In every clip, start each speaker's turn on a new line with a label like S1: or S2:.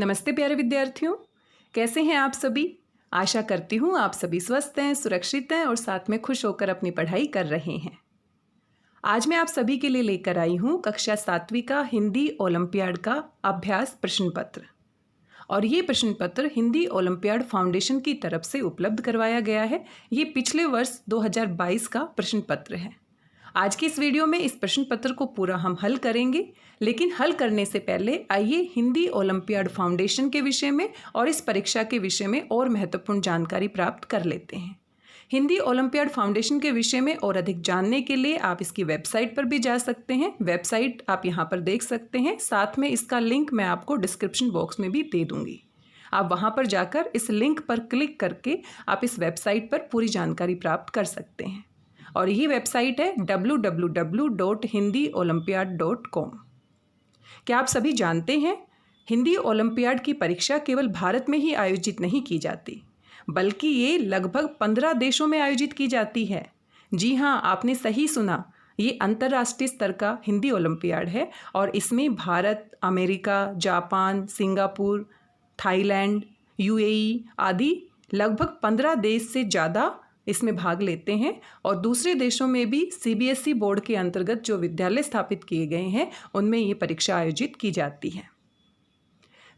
S1: नमस्ते प्यारे विद्यार्थियों, कैसे हैं आप सभी। आशा करती हूँ आप सभी स्वस्थ हैं, सुरक्षित हैं और साथ में खुश होकर अपनी पढ़ाई कर रहे हैं। आज मैं आप सभी के लिए लेकर आई हूँ कक्षा 7वीं का हिंदी ओलंपियाड का अभ्यास प्रश्न पत्र। और ये प्रश्न पत्र हिंदी ओलंपियाड फाउंडेशन की तरफ से उपलब्ध करवाया गया है। ये पिछले वर्ष 2022 का प्रश्न पत्र है। आज की इस वीडियो में इस प्रश्न पत्र को पूरा हम हल करेंगे, लेकिन हल करने से पहले आइए हिंदी ओलंपियाड फाउंडेशन के विषय में और इस परीक्षा के विषय में और महत्वपूर्ण जानकारी प्राप्त कर लेते हैं। हिंदी ओलंपियाड फाउंडेशन के विषय में और अधिक जानने के लिए आप इसकी वेबसाइट पर भी जा सकते हैं। वेबसाइट आप यहाँ पर देख सकते हैं, साथ में इसका लिंक मैं आपको डिस्क्रिप्शन बॉक्स में भी दे दूँगी। आप वहाँ पर जाकर इस लिंक पर क्लिक करके आप इस वेबसाइट पर पूरी जानकारी प्राप्त कर सकते हैं। और यही वेबसाइट है www.hindiolympiad.com। क्या आप सभी जानते हैं, हिंदी ओलंपियाड की परीक्षा केवल भारत में ही आयोजित नहीं की जाती, बल्कि ये लगभग 15 देशों में आयोजित की जाती है। जी हाँ, आपने सही सुना, ये अंतर्राष्ट्रीय स्तर का हिंदी ओलंपियाड है और इसमें Bharat, America, Japan, Singapore, Thailand, UAE आदि लगभग 15 देश से ज़्यादा इसमें भाग लेते हैं। और दूसरे देशों में भी सीबीएसई बोर्ड के अंतर्गत जो विद्यालय स्थापित किए गए हैं उनमें ये परीक्षा आयोजित की जाती है।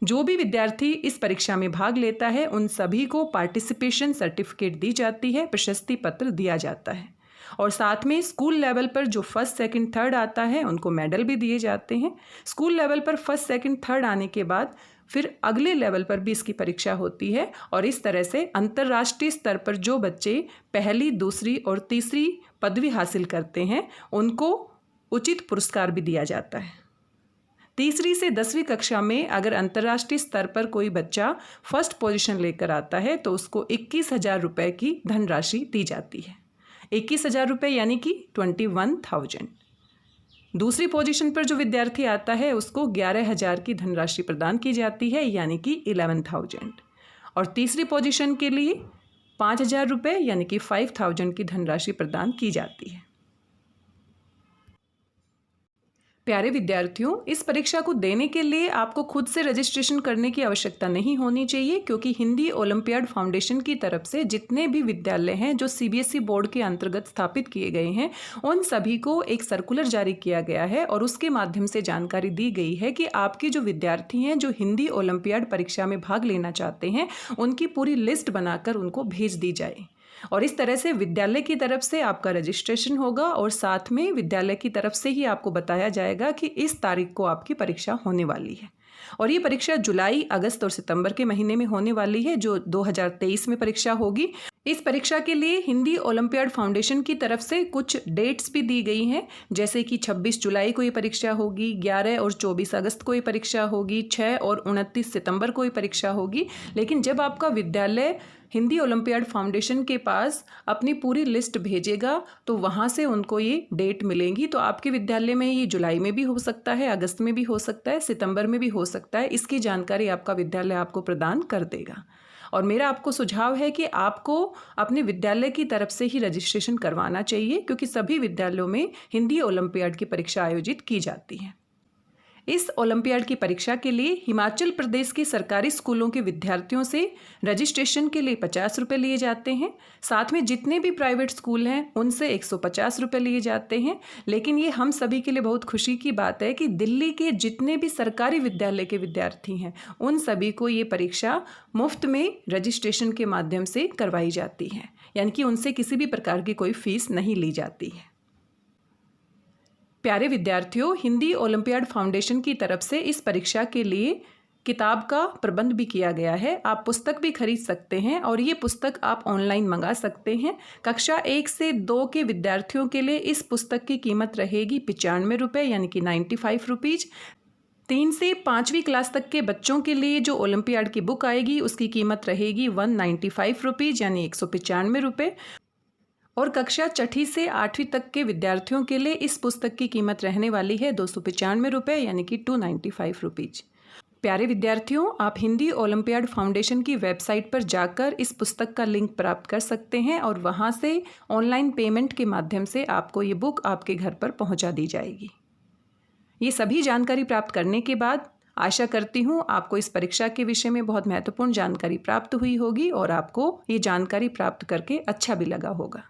S1: जो भी विद्यार्थी इस परीक्षा में भाग लेता है उन सभी को पार्टिसिपेशन सर्टिफिकेट दी जाती है, प्रशस्ति पत्र दिया जाता है और साथ में स्कूल लेवल पर जो फर्स्ट, सेकंड, थर्ड आता है उनको मेडल भी दिए जाते हैं। स्कूल लेवल पर फर्स्ट, सेकंड, थर्ड आने के बाद फिर अगले लेवल पर भी इसकी परीक्षा होती है और इस तरह से अंतर्राष्ट्रीय स्तर पर जो बच्चे पहली, दूसरी और तीसरी पदवी हासिल करते हैं उनको उचित पुरस्कार भी दिया जाता है। तीसरी से 10वीं कक्षा में अगर अंतर्राष्ट्रीय स्तर पर कोई बच्चा फर्स्ट पोजीशन लेकर आता है तो उसको 21,000 रुपये की धनराशि दी जाती है। 21,000 रुपये यानी कि 21,000। दूसरी पोजीशन पर जो विद्यार्थी आता है उसको 11,000 की धनराशि प्रदान की जाती है, यानी कि 11,000। और तीसरी पोजीशन के लिए 5,000 रुपये यानी कि 5,000 की धनराशि प्रदान की जाती है। प्यारे विद्यार्थियों, इस परीक्षा को देने के लिए आपको खुद से रजिस्ट्रेशन करने की आवश्यकता नहीं होनी चाहिए, क्योंकि हिंदी ओलंपियाड फाउंडेशन की तरफ से जितने भी विद्यालय हैं जो सीबीएसई बोर्ड के अंतर्गत स्थापित किए गए हैं उन सभी को एक सर्कुलर जारी किया गया है और उसके माध्यम से जानकारी दी गई है कि आपके जो विद्यार्थी हैं जो हिंदी ओलंपियाड परीक्षा में भाग लेना चाहते हैं उनकी पूरी लिस्ट बनाकर उनको भेज दी जाए। और इस तरह से विद्यालय की तरफ से आपका रजिस्ट्रेशन होगा और साथ में विद्यालय की तरफ से ही आपको बताया जाएगा कि इस तारीख को आपकी परीक्षा होने वाली है। और ये परीक्षा जुलाई, अगस्त और सितंबर के महीने में होने वाली है, जो 2023 में परीक्षा होगी। इस परीक्षा के लिए हिंदी ओलंपियाड फाउंडेशन की तरफ से कुछ डेट्स भी दी गई हैं, जैसे कि 26 जुलाई को ये परीक्षा होगी, 11 और 24 अगस्त को ये परीक्षा होगी, 6 और 29 सितंबर को ये परीक्षा होगी। लेकिन जब आपका विद्यालय हिंदी ओलंपियाड फाउंडेशन के पास अपनी पूरी लिस्ट भेजेगा तो वहाँ से उनको ये डेट मिलेंगी। तो आपके विद्यालय में ये जुलाई में भी हो सकता है, अगस्त में भी हो सकता है, सितंबर में भी हो सकता है। इसकी जानकारी आपका विद्यालय आपको प्रदान कर देगा। और मेरा आपको सुझाव है कि आपको अपने विद्यालय की तरफ से ही रजिस्ट्रेशन करवाना चाहिए, क्योंकि सभी विद्यालयों में हिंदी ओलंपियाड की परीक्षा आयोजित की जाती है। इस ओलंपियाड की परीक्षा के लिए हिमाचल प्रदेश के सरकारी स्कूलों के विद्यार्थियों से रजिस्ट्रेशन के लिए 50 रुपये लिए जाते हैं। साथ में जितने भी प्राइवेट स्कूल हैं उनसे 150 रुपये लिए जाते हैं। लेकिन ये हम सभी के लिए बहुत खुशी की बात है कि दिल्ली के जितने भी सरकारी विद्यालय के विद्यार्थी हैं उन सभी को ये परीक्षा मुफ्त में रजिस्ट्रेशन के माध्यम से करवाई जाती है, यानी कि उनसे किसी भी प्रकार की कोई फीस नहीं ली जाती है। प्यारे विद्यार्थियों, हिंदी ओलंपियाड फाउंडेशन की तरफ से इस परीक्षा के लिए किताब का प्रबंध भी किया गया है। आप पुस्तक भी खरीद सकते हैं और ये पुस्तक आप ऑनलाइन मंगा सकते हैं। कक्षा 1 से 2 के विद्यार्थियों के लिए इस पुस्तक की कीमत रहेगी 95 रुपये यानी कि 95 रुपीज़। 3 से 5वीं क्लास तक के बच्चों के लिए जो ओलंपियाड की बुक आएगी उसकी कीमत रहेगी 195 रुपीज़ यानी 195 रुपये। और कक्षा 6ठी से 8वीं तक के विद्यार्थियों के लिए इस पुस्तक की कीमत रहने वाली है 295 रुपये यानी कि 295 रुपीज़। प्यारे विद्यार्थियों, आप हिंदी ओलंपियाड फाउंडेशन की वेबसाइट पर जाकर इस पुस्तक का लिंक प्राप्त कर सकते हैं और वहां से ऑनलाइन पेमेंट के माध्यम से आपको ये बुक आपके घर पर पहुंचा दी जाएगी। ये सभी जानकारी प्राप्त करने के बाद आशा करती हूँ आपको इस परीक्षा के विषय में बहुत महत्वपूर्ण जानकारी प्राप्त हुई होगी और आपको ये जानकारी प्राप्त करके अच्छा भी लगा होगा।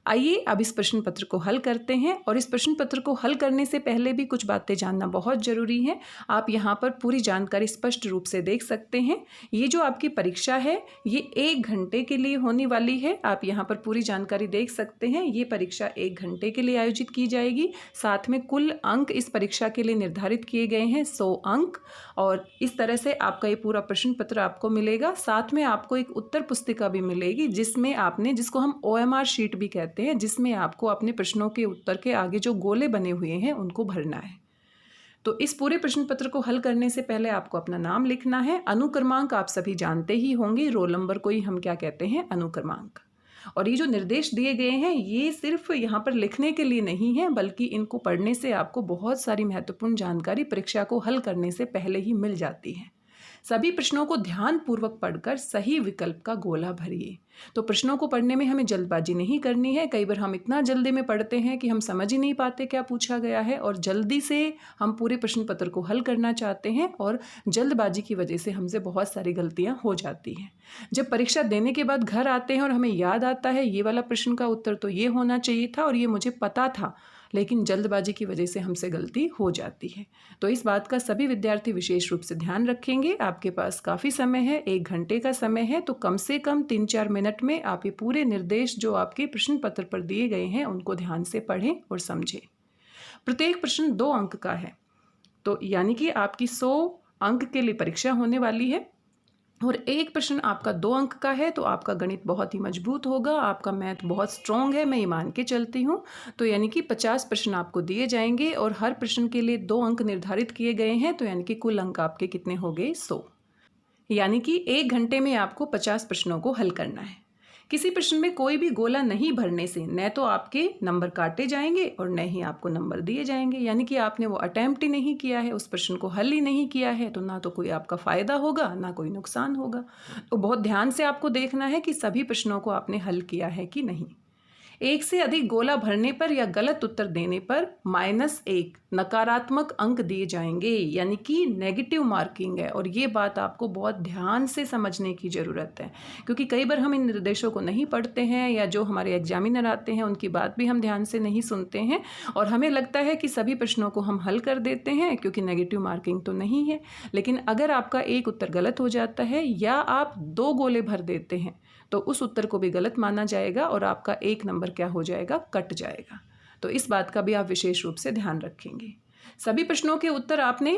S1: आइए अब इस प्रश्न पत्र को हल करते हैं। और इस प्रश्न पत्र को हल करने से पहले भी कुछ बातें जानना बहुत ज़रूरी है। आप यहाँ पर पूरी जानकारी स्पष्ट रूप से देख सकते हैं। ये जो आपकी परीक्षा है ये 1 घंटे के लिए होने वाली है। आप यहाँ पर पूरी जानकारी देख सकते हैं। ये परीक्षा 1 घंटे के लिए आयोजित की जाएगी। साथ में कुल अंक इस परीक्षा के लिए निर्धारित किए गए हैं 100 अंक। और इस तरह से आपका ये पूरा प्रश्न पत्र आपको मिलेगा। साथ में आपको एक उत्तर पुस्तिका भी मिलेगी जिसमें आपने, जिसको हम OMR शीट भी कहते हैं, जिसमें आपको अपने प्रश्नों के उत्तर के आगे जो गोले बने हुए हैं उनको भरना है। तो इस पूरे प्रश्न पत्र को हल करने से पहले आपको अपना नाम लिखना है। अनुक्रमांक आप सभी जानते ही होंगे, रोल नंबर को ही हम क्या कहते हैं, अनुक्रमांक। और ये जो निर्देश दिए गए हैं ये सिर्फ यहाँ पर लिखने के लिए नहीं है, बल्कि इनको पढ़ने से आपको बहुत सारी महत्वपूर्ण जानकारी परीक्षा को हल करने से पहले ही मिल जाती है। सभी प्रश्नों को ध्यानपूर्वक पढ़कर सही विकल्प का गोला भरिए। तो प्रश्नों को पढ़ने में हमें जल्दबाजी नहीं करनी है। कई बार हम इतना जल्दी में पढ़ते हैं कि हम समझ ही नहीं पाते क्या पूछा गया है, और जल्दी से हम पूरे प्रश्न पत्र को हल करना चाहते हैं और जल्दबाजी की वजह से हमसे बहुत सारी गलतियां हो जाती हैं। जब परीक्षा देने के बाद घर आते हैं और हमें याद आता है ये वाला प्रश्न का उत्तर तो ये होना चाहिए था और ये मुझे पता था, लेकिन जल्दबाजी की वजह से हमसे गलती हो जाती है। तो इस बात का सभी विद्यार्थी विशेष रूप से ध्यान रखेंगे। आपके पास काफ़ी समय है, 1 घंटे का समय है, तो कम से कम 3-4 मिनट में आप ये पूरे निर्देश जो आपके प्रश्न पत्र पर दिए गए हैं उनको ध्यान से पढ़ें और समझें। प्रत्येक प्रश्न 2 अंक का है, तो यानी कि आपकी 100 अंक के लिए परीक्षा होने वाली है। और एक प्रश्न आपका 2 अंक का है, तो आपका गणित बहुत ही मजबूत होगा, आपका मैथ बहुत स्ट्रॉन्ग है, मैं ये मान के चलती हूँ। तो यानी कि 50 प्रश्न आपको दिए जाएंगे और हर प्रश्न के लिए 2 अंक निर्धारित किए गए हैं। तो यानी कि कुल अंक आपके कितने हो गए, 100। यानी कि 1 घंटे में आपको 50 प्रश्नों को हल करना है। किसी प्रश्न में कोई भी गोला नहीं भरने से न तो आपके नंबर काटे जाएंगे और न ही आपको नंबर दिए जाएंगे। यानी कि आपने वो अटेम्प्ट ही नहीं किया है, उस प्रश्न को हल ही नहीं किया है, तो ना तो कोई आपका फ़ायदा होगा ना कोई नुकसान होगा। तो बहुत ध्यान से आपको देखना है कि सभी प्रश्नों को आपने हल किया है कि नहीं। 1 से अधिक गोला भरने पर या गलत उत्तर देने पर -1 नकारात्मक अंक दिए जाएंगे, यानी कि नेगेटिव मार्किंग है। और ये बात आपको बहुत ध्यान से समझने की ज़रूरत है, क्योंकि कई बार हम इन निर्देशों को नहीं पढ़ते हैं या जो हमारे एग्जामिनर आते हैं उनकी बात भी हम ध्यान से नहीं सुनते हैं और हमें लगता है कि सभी प्रश्नों को हम हल कर देते हैं क्योंकि नेगेटिव मार्किंग तो नहीं है। लेकिन अगर आपका एक उत्तर गलत हो जाता है या आप 2 गोले भर देते हैं तो उस उत्तर को भी गलत माना जाएगा और आपका 1 नंबर क्या हो जाएगा, कट जाएगा। तो इस बात का भी आप विशेष रूप से ध्यान रखेंगे। सभी प्रश्नों के उत्तर आपने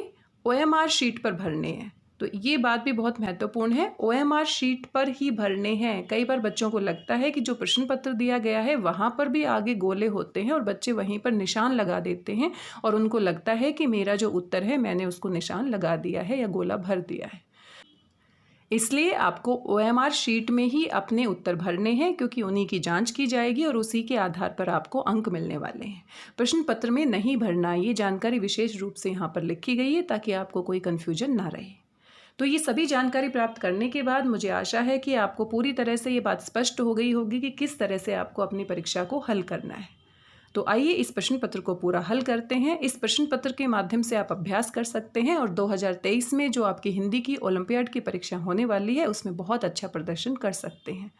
S1: OMR शीट पर भरने हैं, तो ये बात भी बहुत महत्वपूर्ण है। OMR शीट पर ही भरने हैं। कई बार बच्चों को लगता है कि जो प्रश्न पत्र दिया गया है वहाँ पर भी आगे गोले होते हैं और बच्चे वहीं पर निशान लगा देते हैं और उनको लगता है कि मेरा जो उत्तर है मैंने उसको निशान लगा दिया है या गोला भर दिया है। इसलिए आपको OMR शीट में ही अपने उत्तर भरने हैं, क्योंकि उन्हीं की जांच की जाएगी और उसी के आधार पर आपको अंक मिलने वाले हैं। प्रश्न पत्र में नहीं भरना, ये जानकारी विशेष रूप से यहाँ पर लिखी गई है ताकि आपको कोई कन्फ्यूजन ना रहे। तो ये सभी जानकारी प्राप्त करने के बाद मुझे आशा है कि आपको पूरी तरह से ये बात स्पष्ट हो गई होगी कि किस तरह से आपको अपनी परीक्षा को हल करना है। तो आइए इस प्रश्न पत्र को पूरा हल करते हैं। इस प्रश्न पत्र के माध्यम से आप अभ्यास कर सकते हैं और 2023 में जो आपकी हिंदी की ओलंपियाड की परीक्षा होने वाली है उसमें बहुत अच्छा प्रदर्शन कर सकते हैं।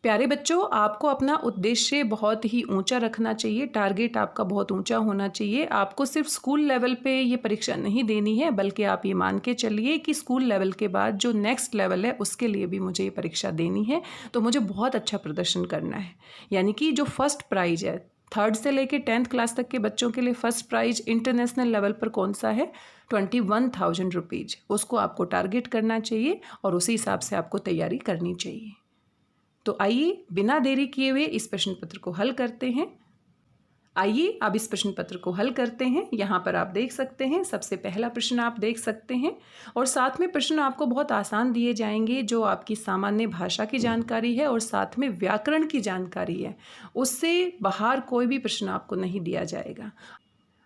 S1: प्यारे बच्चों, आपको अपना उद्देश्य बहुत ही ऊंचा रखना चाहिए, टारगेट आपका बहुत ऊंचा होना चाहिए। आपको सिर्फ स्कूल लेवल पे ये परीक्षा नहीं देनी है, बल्कि आप ये मान के चलिए कि स्कूल लेवल के बाद जो नेक्स्ट लेवल है उसके लिए भी मुझे ये परीक्षा देनी है, तो मुझे बहुत अच्छा प्रदर्शन करना है। यानी कि जो फर्स्ट प्राइज है 3rd से लेकर 10th क्लास तक के बच्चों के लिए फर्स्ट प्राइज इंटरनेशनल लेवल पर कौन सा है, 21,000 रुपीज़, उसको आपको टारगेट करना चाहिए और उसी हिसाब से आपको तैयारी करनी चाहिए। तो आइए बिना देरी किए हुए इस प्रश्न पत्र को हल करते हैं। आइए अब इस प्रश्न पत्र को हल करते हैं। यहाँ पर आप देख सकते हैं, सबसे पहला प्रश्न आप देख सकते हैं और साथ में प्रश्न आपको बहुत आसान दिए जाएंगे जो आपकी सामान्य भाषा की जानकारी है और साथ में व्याकरण की जानकारी है। उससे बाहर कोई भी प्रश्न आपको नहीं दिया जाएगा।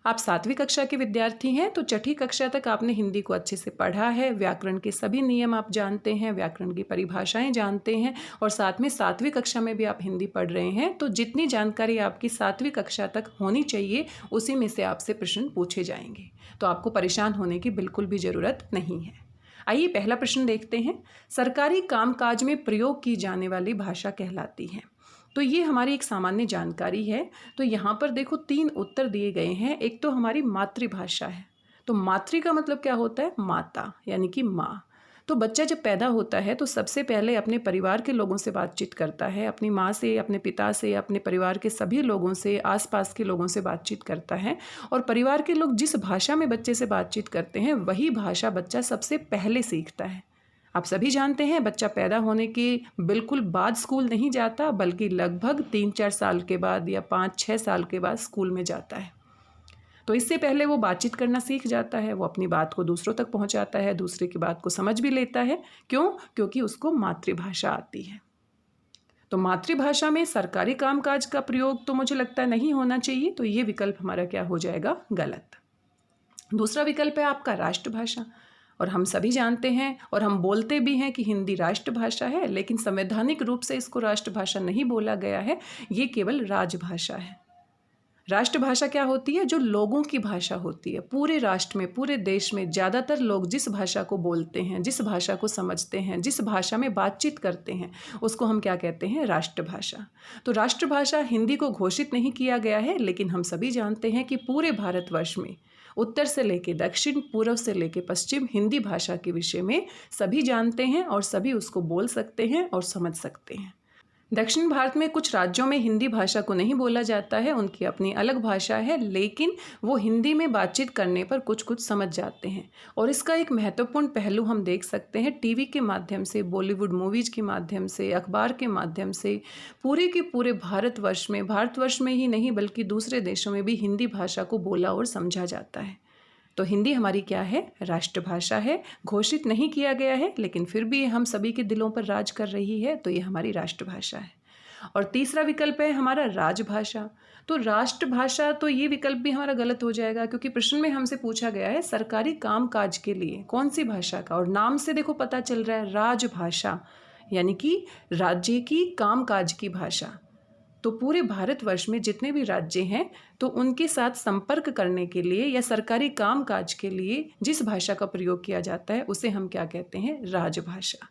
S1: आप 7वीं कक्षा के विद्यार्थी हैं तो छठी कक्षा तक आपने हिंदी को अच्छे से पढ़ा है, व्याकरण के सभी नियम आप जानते हैं, व्याकरण की परिभाषाएं जानते हैं और साथ में 7वीं कक्षा में भी आप हिंदी पढ़ रहे हैं। तो जितनी जानकारी आपकी 7वीं कक्षा तक होनी चाहिए उसी में से आपसे प्रश्न पूछे जाएंगे, तो आपको परेशान होने की बिल्कुल भी ज़रूरत नहीं है। आइए पहला प्रश्न देखते हैं। सरकारी कामकाज में प्रयोग की जाने वाली भाषा कहलाती है। तो ये हमारी एक सामान्य जानकारी है। तो यहाँ पर देखो 3 उत्तर दिए गए हैं। एक तो हमारी मातृभाषा है। तो मातृ का मतलब क्या होता है? माता, यानी कि माँ। तो बच्चा जब पैदा होता है तो सबसे पहले अपने परिवार के लोगों से बातचीत करता है, अपनी माँ से, अपने पिता से, अपने परिवार के सभी लोगों से, आसपास के लोगों से बातचीत करता है। और परिवार के लोग जिस भाषा में बच्चे से बातचीत करते हैं वही भाषा बच्चा सबसे पहले सीखता है। आप सभी जानते हैं बच्चा पैदा होने के बिल्कुल बाद स्कूल नहीं जाता, बल्कि लगभग 3-4 साल के बाद या 5-6 साल के बाद स्कूल में जाता है। तो इससे पहले वो बातचीत करना सीख जाता है, वो अपनी बात को दूसरों तक पहुंचाता है, दूसरे की बात को समझ भी लेता है। क्यों? क्योंकि उसको मातृभाषा आती है। तो मातृभाषा में सरकारी कामकाज का प्रयोग तो मुझे लगता है नहीं होना चाहिए, तो ये विकल्प हमारा क्या हो जाएगा? गलत। दूसरा विकल्प है आपका राष्ट्रभाषा। और हम सभी जानते हैं और हम बोलते भी हैं कि हिंदी राष्ट्रभाषा है, लेकिन संवैधानिक रूप से इसको राष्ट्रभाषा नहीं बोला गया है, ये केवल राजभाषा है। राष्ट्रभाषा क्या होती है? जो लोगों की भाषा होती है। पूरे राष्ट्र में, पूरे देश में ज़्यादातर लोग जिस भाषा को बोलते हैं, जिस भाषा को समझते हैं, जिस भाषा में बातचीत करते हैं, उसको हम क्या कहते हैं? राष्ट्रभाषा। तो राष्ट्रभाषा हिंदी को घोषित नहीं किया गया है, लेकिन हम सभी जानते हैं कि पूरे भारतवर्ष में उत्तर से लेकर दक्षिण, पूर्व से लेकर पश्चिम हिंदी भाषा के विषय में सभी जानते हैं और सभी उसको बोल सकते हैं और समझ सकते हैं। दक्षिण भारत में कुछ राज्यों में हिंदी भाषा को नहीं बोला जाता है, उनकी अपनी अलग भाषा है, लेकिन वो हिंदी में बातचीत करने पर कुछ कुछ समझ जाते हैं। और इसका एक महत्वपूर्ण पहलू हम देख सकते हैं टीवी के माध्यम से, बॉलीवुड मूवीज़ के माध्यम से, अखबार के माध्यम से। पूरे के पूरे भारतवर्ष में ही नहीं बल्कि दूसरे देशों में भी हिंदी भाषा को बोला और समझा जाता है। तो हिंदी हमारी क्या है? राष्ट्रभाषा है। घोषित नहीं किया गया है, लेकिन फिर भी हम सभी के दिलों पर राज कर रही है, तो ये हमारी राष्ट्रभाषा है। और तीसरा विकल्प है हमारा राजभाषा। तो राष्ट्रभाषा, तो ये विकल्प भी हमारा गलत हो जाएगा, क्योंकि प्रश्न में हमसे पूछा गया है सरकारी कामकाज के लिए कौन सी भाषा का, और नाम से देखो पता चल रहा है राजभाषा, यानी कि राज्य की कामकाज की भाषा। तो पूरे भारतवर्ष में जितने भी राज्य हैं तो उनके साथ संपर्क करने के लिए या सरकारी कामकाज के लिए जिस भाषा का प्रयोग किया जाता है उसे हम क्या कहते हैं? राजभाषा।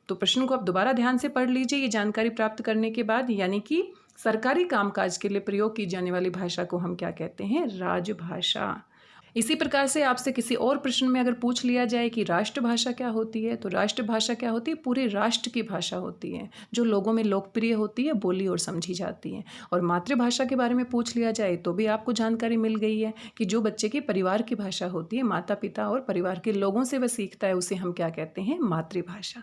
S1: तो प्रश्न को आप दोबारा ध्यान से पढ़ लीजिए ये जानकारी प्राप्त करने के बाद, यानी कि सरकारी कामकाज के लिए प्रयोग की जाने वाली भाषा को हम क्या कहते हैं? राजभाषा। इसी प्रकार से आपसे किसी और प्रश्न में अगर पूछ लिया जाए कि राष्ट्रभाषा क्या होती है, तो राष्ट्रभाषा क्या होती है? पूरे राष्ट्र की भाषा होती है, जो लोगों में लोकप्रिय होती है, बोली और समझी जाती है। और मातृभाषा के बारे में पूछ लिया जाए तो भी आपको जानकारी मिल गई है कि जो बच्चे के परिवार की भाषा होती है, माता पिता और परिवार के लोगों से वह सीखता है, उसे हम क्या कहते हैं? मातृभाषा।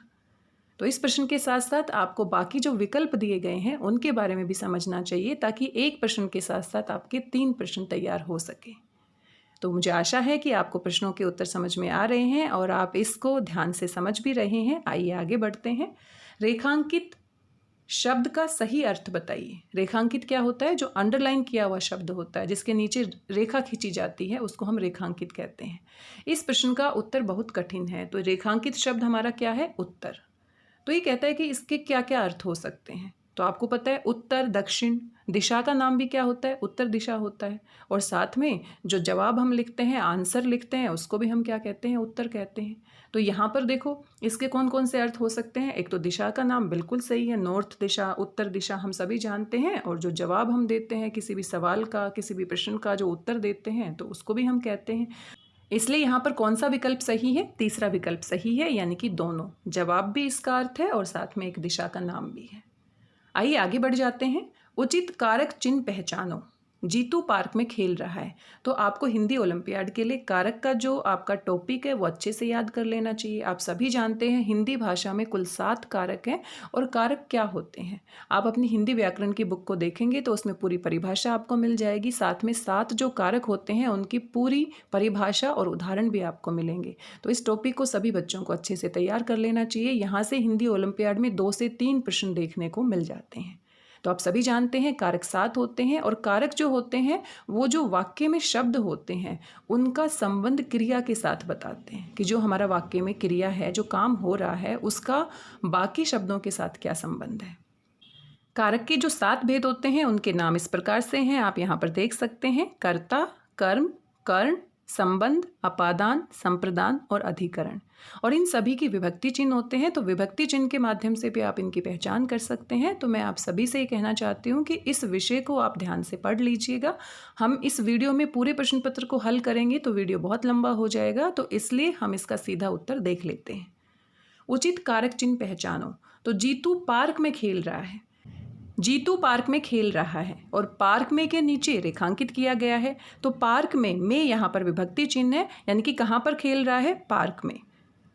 S1: तो इस प्रश्न के साथ साथ आपको बाकी जो विकल्प दिए गए हैं उनके बारे में भी समझना चाहिए, ताकि एक प्रश्न के साथ साथ आपके 3 प्रश्न तैयार हो सके। तो मुझे आशा है कि आपको प्रश्नों के उत्तर समझ में आ रहे हैं और आप इसको ध्यान से समझ भी रहे हैं। आइए आगे बढ़ते हैं। रेखांकित शब्द का सही अर्थ बताइए। रेखांकित क्या होता है? जो अंडरलाइन किया हुआ शब्द होता है, जिसके नीचे रेखा खींची जाती है, उसको हम रेखांकित कहते हैं। इस प्रश्न का उत्तर बहुत कठिन है। तो रेखांकित शब्द हमारा क्या है? उत्तर। तो ये कहता है कि इसके क्या क्या अर्थ हो सकते हैं। तो आपको पता है उत्तर, दक्षिण, दिशा का नाम भी क्या होता है? उत्तर दिशा होता है। और साथ में जो जवाब हम लिखते हैं, आंसर लिखते हैं, उसको भी हम क्या कहते हैं? उत्तर कहते हैं। तो यहाँ पर देखो इसके कौन कौन से अर्थ हो सकते हैं। एक तो दिशा का नाम बिल्कुल सही है, नॉर्थ दिशा, उत्तर दिशा हम सभी जानते हैं। और जो जवाब हम देते हैं किसी भी सवाल का, किसी भी प्रश्न का जो उत्तर देते हैं, तो उसको भी हम कहते हैं। इसलिए यहाँ पर कौन सा विकल्प सही है? तीसरा विकल्प सही है, यानी कि दोनों, जवाब भी इसका अर्थ है और साथ में एक दिशा का नाम भी है। आइए आगे बढ़ जाते हैं। उचित कारक चिन्ह पहचानो। जीतू पार्क में खेल रहा है। तो आपको हिंदी ओलंपियाड के लिए कारक का जो आपका टॉपिक है वो अच्छे से याद कर लेना चाहिए। आप सभी जानते हैं हिंदी भाषा में कुल 7 कारक हैं। और कारक क्या होते हैं? आप अपनी हिंदी व्याकरण की बुक को देखेंगे तो उसमें पूरी परिभाषा आपको मिल जाएगी। साथ में 7 जो कारक होते हैं उनकी पूरी परिभाषा और उदाहरण भी आपको मिलेंगे। तो इस टॉपिक को सभी बच्चों को अच्छे से तैयार कर लेना चाहिए। यहाँ से हिंदी ओलंपियाड में 2 से 3 प्रश्न देखने को मिल जाते हैं। तो आप सभी जानते हैं कारक 7 होते हैं, और कारक जो होते हैं वो जो वाक्य में शब्द होते हैं उनका संबंध क्रिया के साथ बताते हैं कि जो हमारा वाक्य में क्रिया है, जो काम हो रहा है, उसका बाकी शब्दों के साथ क्या संबंध है। कारक के जो 7 भेद होते हैं उनके नाम इस प्रकार से हैं, आप यहाँ पर देख सकते हैं। कर्ता, कर्म, कर्ण, संबंध, अपादान, संप्रदान और अधिकरण। और इन सभी की विभक्ति चिन्ह होते हैं, तो विभक्ति चिन्ह के माध्यम से भी आप इनकी पहचान कर सकते हैं। तो मैं आप सभी से ये कहना चाहती हूँ कि इस विषय को आप ध्यान से पढ़ लीजिएगा। हम इस वीडियो में पूरे प्रश्न पत्र को हल करेंगे तो वीडियो बहुत लंबा हो जाएगा, तो इसलिए हम इसका सीधा उत्तर देख लेते हैं। उचित कारक चिन्ह पहचानो। तो जीतू पार्क में खेल रहा है, जीतू पार्क में खेल रहा है, और पार्क में के नीचे रेखांकित किया गया है। तो पार्क में यहाँ पर विभक्ति चिन्ह है, यानी कि कहाँ पर खेल रहा है, पार्क में।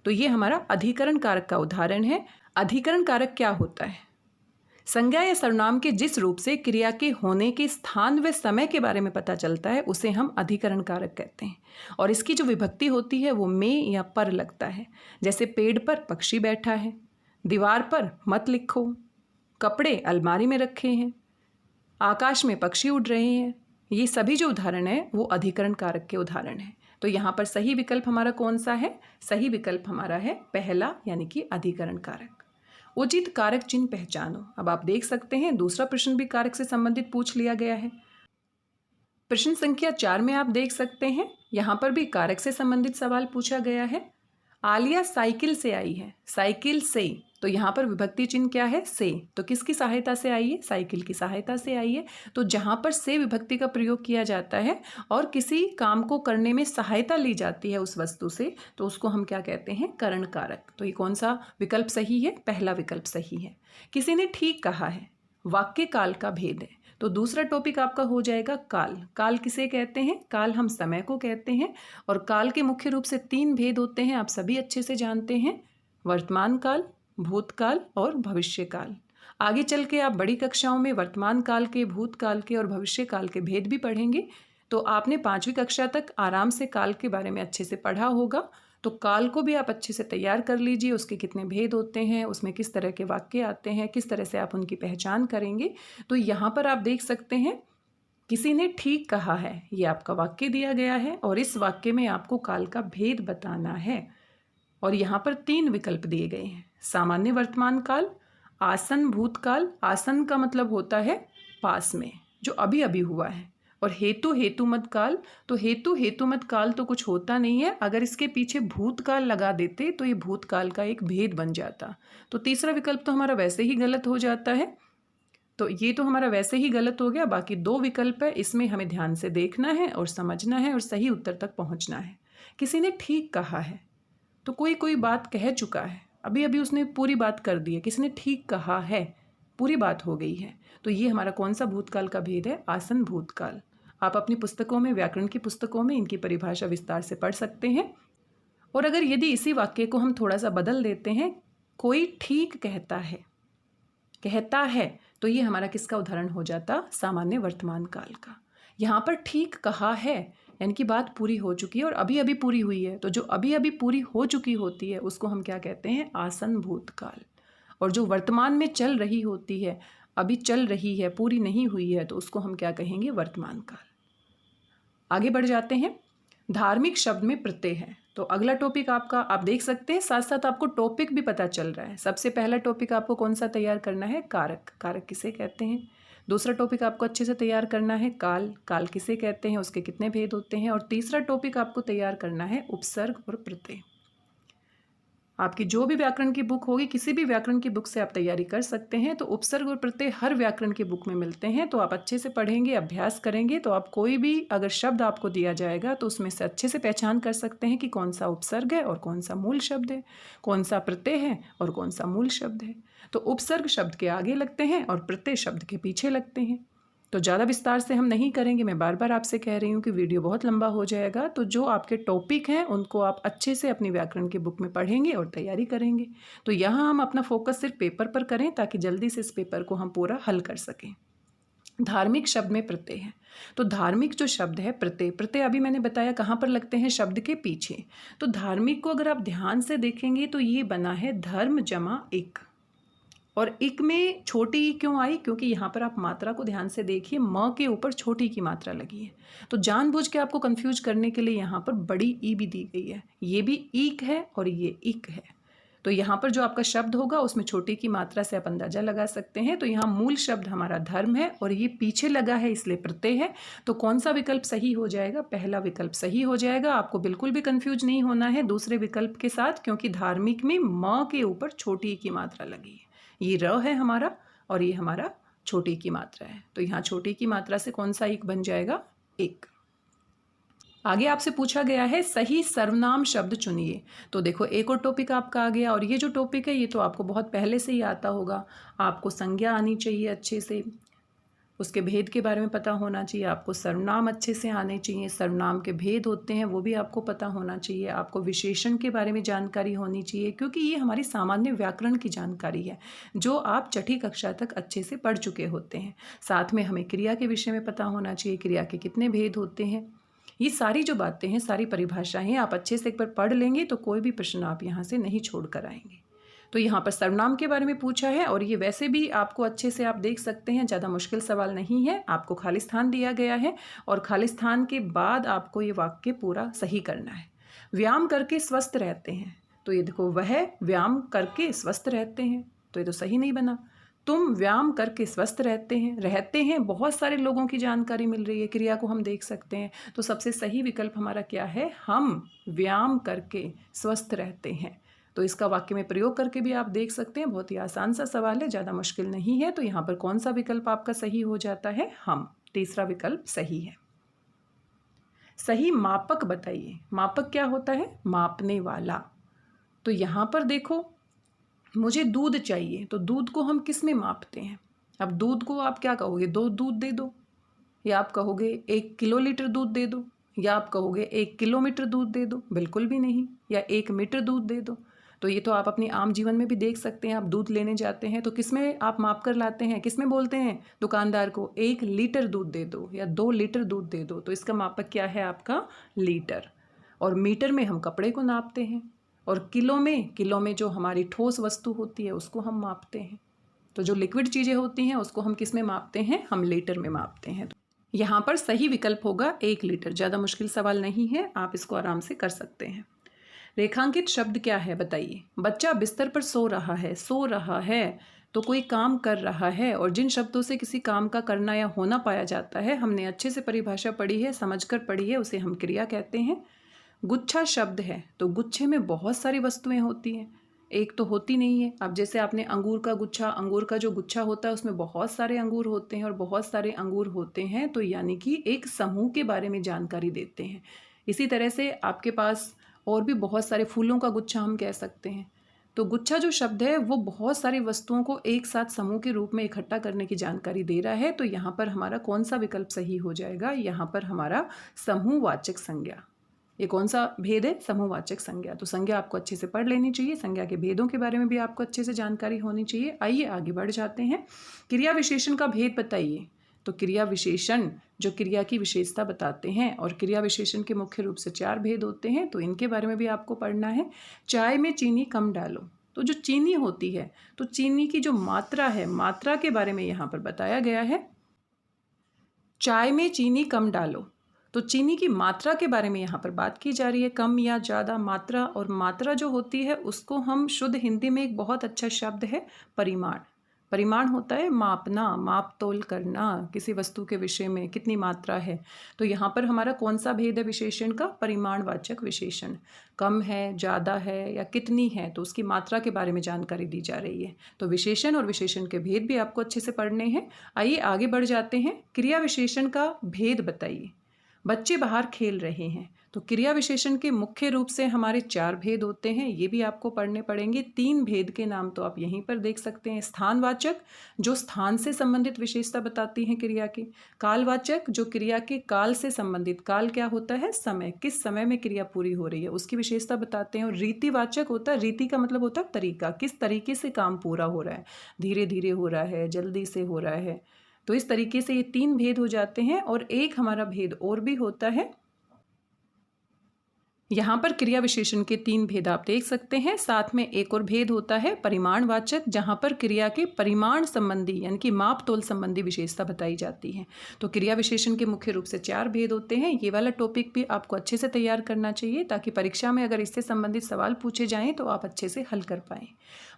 S1: तो ये हमारा अधिकरण कारक का उदाहरण है। अधिकरण कारक क्या होता है? संज्ञा या सर्वनाम के जिस रूप से क्रिया के होने के स्थान व समय के बारे में पता चलता है उसे हम अधिकरण कारक कहते हैं। और इसकी जो विभक्ति होती है वो में या पर लगता है। जैसे पेड़ पर पक्षी बैठा है, दीवार पर मत लिखो, कपड़े अलमारी में रखे हैं, आकाश में पक्षी उड़ रहे हैं। ये सभी जो उदाहरण है वो अधिकरण कारक के उदाहरण हैं। तो यहाँ पर सही विकल्प हमारा कौन सा है? सही विकल्प हमारा है पहला, यानी कि अधिकरण कारक। उचित कारक चिन्ह पहचानो। अब आप देख सकते हैं दूसरा प्रश्न भी कारक से संबंधित पूछ लिया गया है। प्रश्न संख्या 4 में आप देख सकते हैं यहाँ पर भी कारक से संबंधित सवाल पूछा गया है। आलिया साइकिल से आई है, साइकिल से, तो यहाँ पर विभक्ति चिन्ह क्या है? से। तो किसकी सहायता से आई है? साइकिल की सहायता से आई है। तो जहाँ पर से विभक्ति का प्रयोग किया जाता है और किसी काम को करने में सहायता ली जाती है उस वस्तु से, तो उसको हम क्या कहते हैं? करण कारक। तो ये कौन सा विकल्प सही है? पहला विकल्प सही है। किसी ने ठीक कहा है, वाक्य काल का भेद है। तो दूसरा टॉपिक आपका हो जाएगा काल। काल किसे कहते हैं? काल हम समय को कहते हैं, और काल के मुख्य रूप से 3 भेद होते हैं, आप सभी अच्छे से जानते हैं। वर्तमान काल, भूतकाल और भविष्य काल। आगे चल के आप बड़ी कक्षाओं में वर्तमान काल के, भूतकाल के और भविष्य काल के भेद भी पढ़ेंगे। तो आपने 5वीं कक्षा तक आराम से काल के बारे में अच्छे से पढ़ा होगा। तो काल को भी आप अच्छे से तैयार कर लीजिए, उसके कितने भेद होते हैं, उसमें किस तरह के वाक्य आते हैं, किस तरह से आप उनकी पहचान करेंगे। तो यहाँ पर आप देख सकते हैं किसी ने ठीक कहा है, ये आपका वाक्य दिया गया है, और इस वाक्य में आपको काल का भेद बताना है। और यहाँ पर 3 विकल्प दिए गए हैं। सामान्य वर्तमान काल, आसन भूतकाल, आसन का मतलब होता है पास में, जो अभी अभी हुआ है, और हेतु हेतुमत काल। तो हेतु हेतुमत काल तो कुछ होता नहीं है, अगर इसके पीछे भूतकाल लगा देते तो ये भूतकाल का एक भेद बन जाता। तो तीसरा विकल्प तो हमारा वैसे ही गलत हो जाता है। तो ये तो हमारा वैसे ही गलत हो गया। बाकी 2 विकल्प है, इसमें हमें ध्यान से देखना है और समझना है और सही उत्तर तक पहुंचना है। किसी ने ठीक कहा है, तो कोई बात कह चुका है, अभी अभी उसने पूरी बात कर दी है, किसी ने ठीक कहा है, पूरी बात हो गई है। तो ये हमारा कौन सा भूतकाल का भेद है? आसन भूतकाल। आप अपनी पुस्तकों में, व्याकरण की पुस्तकों में इनकी परिभाषा विस्तार से पढ़ सकते हैं। और अगर यदि इसी वाक्य को हम थोड़ा सा बदल देते हैं, कोई ठीक कहता है, कहता है, तो ये हमारा किसका उदाहरण हो जाता? सामान्य वर्तमान काल का। यहाँ पर ठीक कहा है यानी कि बात पूरी हो चुकी है और अभी अभी पूरी हुई है। तो जो अभी अभी पूरी हो चुकी होती है उसको हम क्या कहते हैं? आसन भूतकाल। और जो वर्तमान में चल रही होती है, अभी चल रही है, पूरी नहीं हुई है, तो उसको हम क्या कहेंगे? वर्तमान काल। आगे बढ़ जाते हैं। धार्मिक शब्द में प्रत्यय है। तो अगला टॉपिक आपका आप देख सकते हैं, साथ साथ आपको टॉपिक भी पता चल रहा है। सबसे पहला टॉपिक आपको कौन सा तैयार करना है? कारक। कारक किसे कहते हैं? दूसरा टॉपिक आपको अच्छे से तैयार करना है काल। काल किसे कहते हैं, उसके कितने भेद होते हैं। और तीसरा टॉपिक आपको तैयार करना है उपसर्ग और प्रत्यय। आपकी जो भी व्याकरण की बुक होगी, किसी भी व्याकरण की बुक से आप तैयारी कर सकते हैं। तो उपसर्ग और प्रत्यय हर व्याकरण की बुक में मिलते हैं। तो आप अच्छे से पढ़ेंगे, अभ्यास करेंगे, तो आप कोई भी अगर शब्द आपको दिया जाएगा तो उसमें से अच्छे से पहचान कर सकते हैं कि कौन सा उपसर्ग है और कौन सा मूल शब्द है, कौन सा प्रत्यय है और कौन सा मूल शब्द है। तो उपसर्ग शब्द के आगे लगते हैं और प्रत्यय शब्द के पीछे लगते हैं। तो ज़्यादा विस्तार से हम नहीं करेंगे, मैं बार बार आपसे कह रही हूँ कि वीडियो बहुत लंबा हो जाएगा। तो जो आपके टॉपिक हैं उनको आप अच्छे से अपनी व्याकरण की बुक में पढ़ेंगे और तैयारी करेंगे। तो यहाँ हम अपना फोकस सिर्फ पेपर पर करें ताकि जल्दी से इस पेपर को हम पूरा हल कर सकें। धार्मिक शब्द में प्रत्यय है। तो धार्मिक जो शब्द है, प्रत्यय, प्रत्यय अभी मैंने बताया कहाँ पर लगते हैं? शब्द के पीछे। तो धार्मिक को अगर आप ध्यान से देखेंगे तो ये बना है धर्म जमा एक। और इक में छोटी ई क्यों आई? क्योंकि यहाँ पर आप मात्रा को ध्यान से देखिए, म के ऊपर छोटी की मात्रा लगी है, तो जानबूझ के आपको कंफ्यूज करने के लिए यहाँ पर बड़ी ई भी दी गई है। ये भी ईक है और ये इक है, तो यहाँ पर जो आपका शब्द होगा उसमें छोटी की मात्रा से आप अंदाजा लगा सकते हैं। तो यहाँ मूल शब्द हमारा धर्म है और ये पीछे लगा है इसलिए प्रत्यय है। तो कौन सा विकल्प सही हो जाएगा? पहला विकल्प सही हो जाएगा। आपको बिल्कुल भी कंफ्यूज नहीं होना है दूसरे विकल्प के साथ, क्योंकि धार्मिक में म के ऊपर छोटी की मात्रा लगी है। ये र है हमारा और ये हमारा छोटी की मात्रा है, तो यहाँ छोटी की मात्रा से कौन सा एक बन जाएगा? एक। आगे आपसे पूछा गया है सही सर्वनाम शब्द चुनिए। तो देखो एक और टॉपिक आपका आ गया, और ये जो टॉपिक है ये तो आपको बहुत पहले से ही आता होगा। आपको संज्ञा आनी चाहिए अच्छे से, उसके भेद के बारे में पता होना चाहिए, आपको सर्वनाम अच्छे से आने चाहिए, सर्वनाम के भेद होते हैं वो भी आपको पता होना चाहिए, आपको विशेषण के बारे में जानकारी होनी चाहिए, क्योंकि ये हमारी सामान्य व्याकरण की जानकारी है जो आप छठी कक्षा तक अच्छे से पढ़ चुके होते हैं। साथ में हमें क्रिया के विषय में पता होना चाहिए, क्रिया के कितने भेद होते हैं। ये सारी जो बातें हैं, सारी परिभाषाएं आप अच्छे से एक बार पढ़ लेंगे तो कोई भी प्रश्न आप यहाँ से नहीं छोड़ कर आएंगे। तो यहाँ पर सर्वनाम के बारे में पूछा है, और ये वैसे भी आपको अच्छे से आप देख सकते हैं, ज़्यादा मुश्किल सवाल नहीं है। आपको खाली स्थान दिया गया है और खाली स्थान के बाद आपको ये वाक्य पूरा सही करना है। व्यायाम करके स्वस्थ रहते हैं, तो ये देखो वह व्यायाम करके स्वस्थ रहते हैं, तो ये तो सही नहीं बना। तुम व्यायाम करके स्वस्थ रहते हैं, बहुत सारे लोगों की जानकारी मिल रही है, क्रिया को हम देख सकते हैं। तो सबसे सही विकल्प हमारा क्या है? हम व्यायाम करके स्वस्थ रहते हैं। तो इसका वाक्य में प्रयोग करके भी आप देख सकते हैं, बहुत ही आसान सा सवाल है, ज़्यादा मुश्किल नहीं है। तो यहाँ पर कौन सा विकल्प आपका सही हो जाता है? हम। तीसरा विकल्प सही है। सही मापक बताइए। मापक क्या होता है? मापने वाला। तो यहाँ पर देखो, मुझे दूध चाहिए, तो दूध को हम किस में मापते हैं? अब दूध को आप क्या कहोगे? 2 दूध दे दो, या आप कहोगे 1 किलोलीटर दूध दे दो, या आप कहोगे 1 किलोमीटर दूध दे दो? बिल्कुल भी नहीं। या 1 मीटर दूध दे दो। तो ये तो आप अपनी आम जीवन में भी देख सकते हैं। आप दूध लेने जाते हैं तो किस में आप माप कर लाते हैं? किस में बोलते हैं दुकानदार को? 1 लीटर दूध दे दो या 2 लीटर दूध दे दो। तो इसका मापक क्या है आपका? लीटर। और मीटर में हम कपड़े को नापते हैं, और किलो में जो हमारी ठोस वस्तु होती है उसको हम मापते हैं। तो जो लिक्विड चीज़ें होती हैं उसको हम किस में मापते हैं? हम लीटर में मापते हैं। यहाँ पर सही विकल्प होगा 1 लीटर। ज़्यादा मुश्किल सवाल नहीं है, आप इसको आराम से कर सकते हैं। रेखांकित शब्द क्या है बताइए। बच्चा बिस्तर पर सो रहा है तो कोई काम कर रहा है, और जिन शब्दों से किसी काम का करना या होना पाया जाता है, हमने अच्छे से परिभाषा पढ़ी है, समझकर पढ़ी है, उसे हम क्रिया कहते हैं। गुच्छा शब्द है, तो गुच्छे में बहुत सारी वस्तुएं होती हैं, एक तो होती नहीं है। अब जैसे आपने अंगूर का गुच्छा, अंगूर का जो गुच्छा होता है उसमें बहुत सारे अंगूर होते हैं और बहुत सारे अंगूर होते हैं, तो यानी कि एक समूह के बारे में जानकारी देते हैं। इसी तरह से आपके पास और भी बहुत सारे फूलों का गुच्छा हम कह सकते हैं। तो गुच्छा जो शब्द है वो बहुत सारी वस्तुओं को एक साथ समूह के रूप में इकट्ठा करने की जानकारी दे रहा है। तो यहाँ पर हमारा कौन सा विकल्प सही हो जाएगा? यहाँ पर हमारा समूहवाचक संज्ञा। ये कौन सा भेद है? समूहवाचक संज्ञा। तो संज्ञा आपको अच्छे से पढ़ लेनी चाहिए, संज्ञा के भेदों के बारे में भी आपको अच्छे से जानकारी होनी चाहिए। आइए आगे बढ़ जाते हैं। क्रिया विशेषण का भेद बताइए। तो क्रिया विशेषण जो क्रिया की विशेषता बताते हैं, और क्रिया विशेषण के मुख्य रूप से 4 भेद होते हैं, तो इनके बारे में भी आपको पढ़ना है। चाय में चीनी कम डालो। तो जो चीनी होती है, तो चीनी की जो मात्रा है, मात्रा के बारे में यहाँ पर बताया गया है। चाय में चीनी कम डालो, तो चीनी की मात्रा के बारे में यहाँ पर बात की जा रही है, कम या ज़्यादा मात्रा। और मात्रा जो होती है उसको हम शुद्ध हिंदी में एक बहुत अच्छा शब्द है परिमाण। परिमाण होता है मापना, माप तोल करना, किसी वस्तु के विषय में कितनी मात्रा है। तो यहाँ पर हमारा कौन सा भेद है विशेषण का? परिमाणवाचक विशेषण। कम है, ज़्यादा है या कितनी है, तो उसकी मात्रा के बारे में जानकारी दी जा रही है। तो विशेषण और विशेषण के भेद भी आपको अच्छे से पढ़ने हैं। आइए आगे बढ़ जाते हैं। क्रिया विशेषण का भेद बताइए। बच्चे बाहर खेल रहे हैं, तो क्रिया विशेषण के मुख्य रूप से हमारे 4 भेद होते हैं, ये भी आपको पढ़ने पड़ेंगे। 3 भेद के नाम तो आप यहीं पर देख सकते हैं। स्थानवाचक जो स्थान से संबंधित विशेषता बताती हैं क्रिया की। कालवाचक जो क्रिया के काल से संबंधित, काल क्या होता है? समय, किस समय में क्रिया पूरी हो रही है उसकी विशेषता बताते हैं। और रीतिवाचक होता है, रीति का मतलब होता है तरीका, किस तरीके से काम पूरा हो रहा है, धीरे धीरे हो रहा है, जल्दी से हो रहा है। तो इस तरीके से ये 3 भेद हो जाते हैं। और एक हमारा भेद और भी होता है, यहाँ पर क्रिया विशेषण के 3 भेद आप देख सकते हैं। साथ में एक और भेद होता है परिमाणवाचक, जहाँ पर क्रिया के परिमाण संबंधी यानी कि माप तोल संबंधी विशेषता बताई जाती है। तो क्रिया विशेषण के मुख्य रूप से 4 भेद होते हैं। ये वाला टॉपिक भी आपको अच्छे से तैयार करना चाहिए ताकि परीक्षा में अगर इससे संबंधित सवाल पूछे जाएँ तो आप अच्छे से हल कर पाएँ।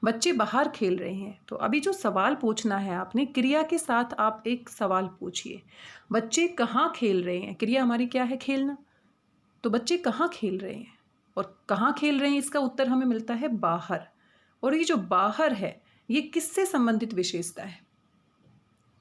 S1: बच्चे बाहर खेल रहे हैं, तो अभी जो सवाल पूछना है आपने, क्रिया के साथ आप एक सवाल पूछिए, बच्चे कहाँ खेल रहे हैं। क्रिया हमारी क्या है? खेलना। तो बच्चे कहाँ खेल रहे हैं और कहाँ खेल रहे हैं, इसका उत्तर हमें मिलता है बाहर। और ये जो बाहर है ये किससे संबंधित विशेषता है?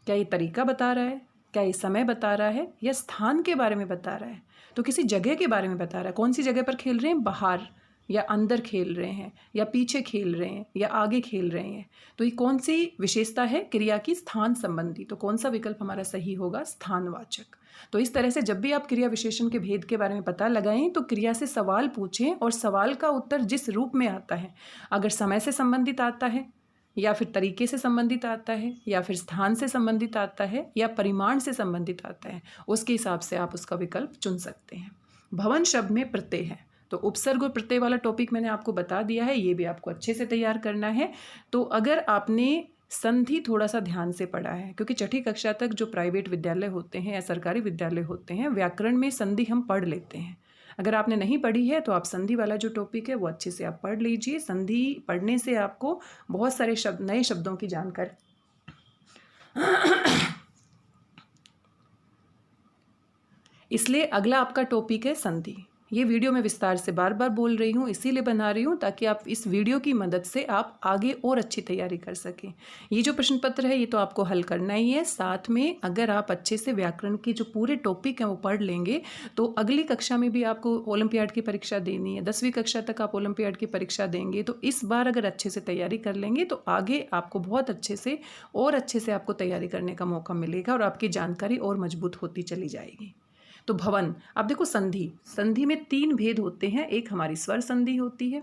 S1: क्या ये तरीका बता रहा है, क्या ये समय बता रहा है, या स्थान के बारे में बता रहा है? तो किसी जगह के बारे में बता रहा है। कौन सी जगह पर खेल रहे हैं? बाहर, या अंदर खेल रहे हैं, या पीछे खेल रहे हैं, या आगे खेल रहे हैं। तो ये कौन सी विशेषता है? क्रिया की स्थान संबंधी। तो कौन सा विकल्प हमारा सही होगा? स्थानवाचक। तो इस तरह से जब भी आप क्रिया विशेषण के भेद के बारे में पता लगाएं तो क्रिया से सवाल पूछें और सवाल का उत्तर जिस रूप में आता है, अगर समय से संबंधित आता है, या फिर तरीके से संबंधित आता है, या फिर स्थान से संबंधित आता है, या परिमाण से संबंधित आता है, उसके हिसाब से आप उसका विकल्प चुन सकते हैं। भवन शब्द में प्रत्यय है, तो उपसर्ग और प्रत्यय वाला टॉपिक मैंने आपको बता दिया है, ये भी आपको अच्छे से तैयार करना है। तो अगर आपने संधि थोड़ा सा ध्यान से पढ़ा है, क्योंकि छठी कक्षा तक जो प्राइवेट विद्यालय होते हैं या सरकारी विद्यालय होते हैं, व्याकरण में संधि हम पढ़ लेते हैं। अगर आपने नहीं पढ़ी है तो आप संधि वाला जो टॉपिक है वो अच्छे से आप पढ़ लीजिए। संधि पढ़ने से आपको बहुत सारे नए शब्दों की जानकारी इसलिए अगला आपका टॉपिक है संधि। ये वीडियो मैं विस्तार से बार बार बोल रही हूँ, इसीलिए बना रही हूँ ताकि आप इस वीडियो की मदद से आप आगे और अच्छी तैयारी कर सकें। ये जो प्रश्न पत्र है ये तो आपको हल करना ही है। साथ में अगर आप अच्छे से व्याकरण की जो पूरे टॉपिक हैं वो पढ़ लेंगे तो अगली कक्षा में भी आपको ओलंपियाड की परीक्षा देनी है। 10वीं कक्षा तक आप ओलंपियाड की परीक्षा देंगे, तो इस बार अगर अच्छे से तैयारी कर लेंगे तो आगे आपको बहुत अच्छे से आपको तैयारी करने का मौका मिलेगा और आपकी जानकारी और मजबूत होती चली जाएगी। तो भवन, अब देखो संधि में 3 भेद होते हैं। एक हमारी स्वर संधि होती है,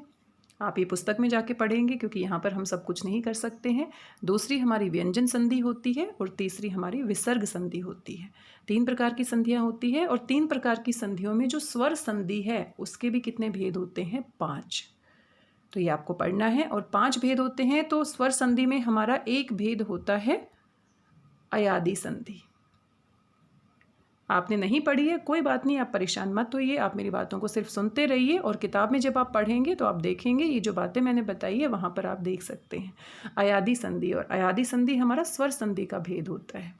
S1: आप ये पुस्तक में जाके पढ़ेंगे क्योंकि यहाँ पर हम सब कुछ नहीं कर सकते हैं। दूसरी हमारी व्यंजन संधि होती है और तीसरी हमारी विसर्ग संधि होती है। 3 प्रकार की संधियाँ होती है और 3 प्रकार की संधियों में जो स्वर संधि है उसके भी कितने भेद होते हैं? 5। तो ये आपको पढ़ना है और 5 भेद होते हैं। तो स्वर संधि में हमारा एक भेद होता है अयादि संधि। आपने नहीं पढ़ी है कोई बात नहीं, आप परेशान मत होइए, आप मेरी बातों को सिर्फ सुनते रहिए और किताब में जब आप पढ़ेंगे तो आप देखेंगे ये जो बातें मैंने बताई है वहाँ पर आप देख सकते हैं अयादि संधि। और अयादि संधि हमारा स्वर संधि का भेद होता है।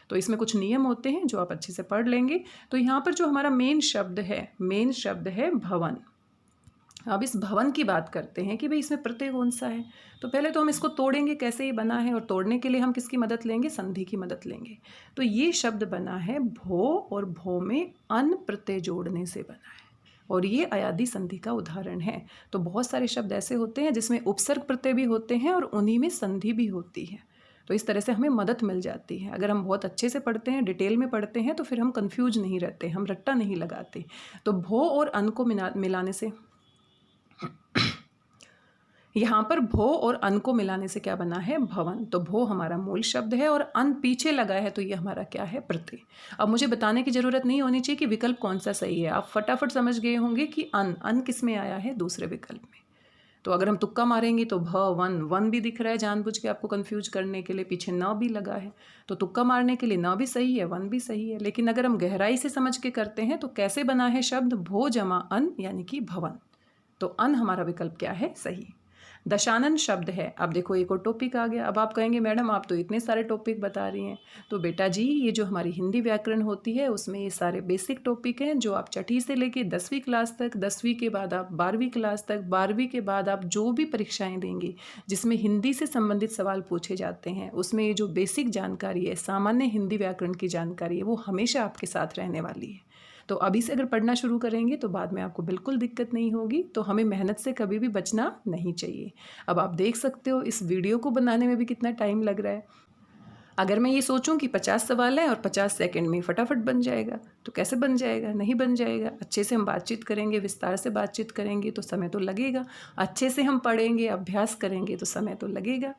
S1: तो इसमें कुछ नियम होते हैं जो आप अच्छे से पढ़ लेंगे। तो यहाँ पर जो हमारा मेन शब्द है भवन। अब इस भवन की बात करते हैं कि भाई इसमें प्रत्यय कौन सा है। तो पहले तो हम इसको तोड़ेंगे कैसे ये बना है, और तोड़ने के लिए हम किसकी मदद लेंगे? संधि की मदद लेंगे। तो ये शब्द बना है भो, और भो में अन प्रत्यय जोड़ने से बना है, और ये अयादि संधि का उदाहरण है। तो बहुत सारे शब्द ऐसे होते हैं जिसमें उपसर्ग प्रत्यय भी होते हैं और उन्हीं में संधि भी होती है। तो इस तरह से हमें मदद मिल जाती है। अगर हम बहुत अच्छे से पढ़ते हैं, डिटेल में पढ़ते हैं, तो फिर हम कंफ्यूज नहीं रहते, हम रट्टा नहीं लगाते। तो भो और अन को मिलाने से, यहाँ पर भो और अन को मिलाने से क्या बना है? भवन। तो भो हमारा मूल शब्द है और अन पीछे लगा है, तो ये हमारा क्या है? प्रत्यय। अब मुझे बताने की ज़रूरत नहीं होनी चाहिए कि विकल्प कौन सा सही है, आप फटाफट समझ गए होंगे कि अन किस में आया है? दूसरे विकल्प में। तो अगर हम तुक्का मारेंगे तो भ वन भी दिख रहा है जानबूझ के आपको कंफ्यूज करने के लिए, पीछे न भी लगा है, तो तुक्का मारने के लिए न भी सही है, वन भी सही है। लेकिन अगर हम गहराई से समझ के करते हैं तो कैसे बना है शब्द? भो जमा अन यानी कि भवन। तो अन हमारा विकल्प क्या है? सही। दशानन शब्द है। अब देखो एक और टॉपिक आ गया। अब आप कहेंगे मैडम आप तो इतने सारे टॉपिक बता रही हैं। तो बेटा जी ये जो हमारी हिंदी व्याकरण होती है उसमें ये सारे बेसिक टॉपिक हैं जो आप छठी से लेके 10वीं क्लास तक, 10वीं के बाद आप 12वीं क्लास तक, 12वीं के बाद आप जो भी परीक्षाएं देंगे जिसमें हिंदी से संबंधित सवाल पूछे जाते हैं उसमें ये जो बेसिक जानकारी है, सामान्य हिंदी व्याकरण की जानकारी है, वो हमेशा आपके साथ रहने वाली है। तो अभी से अगर पढ़ना शुरू करेंगे तो बाद में आपको बिल्कुल दिक्कत नहीं होगी। तो हमें मेहनत से कभी भी बचना नहीं चाहिए। अब आप देख सकते हो इस वीडियो को बनाने में भी कितना टाइम लग रहा है। अगर मैं ये सोचूं कि 50 सवाल हैं और 50 सेकंड में फटाफट बन जाएगा, तो कैसे बन जाएगा? नहीं बन जाएगा। अच्छे से हम बातचीत करेंगे, विस्तार से बातचीत करेंगे तो समय तो लगेगा। अच्छे से हम पढ़ेंगे, अभ्यास करेंगे तो समय तो लगेगा।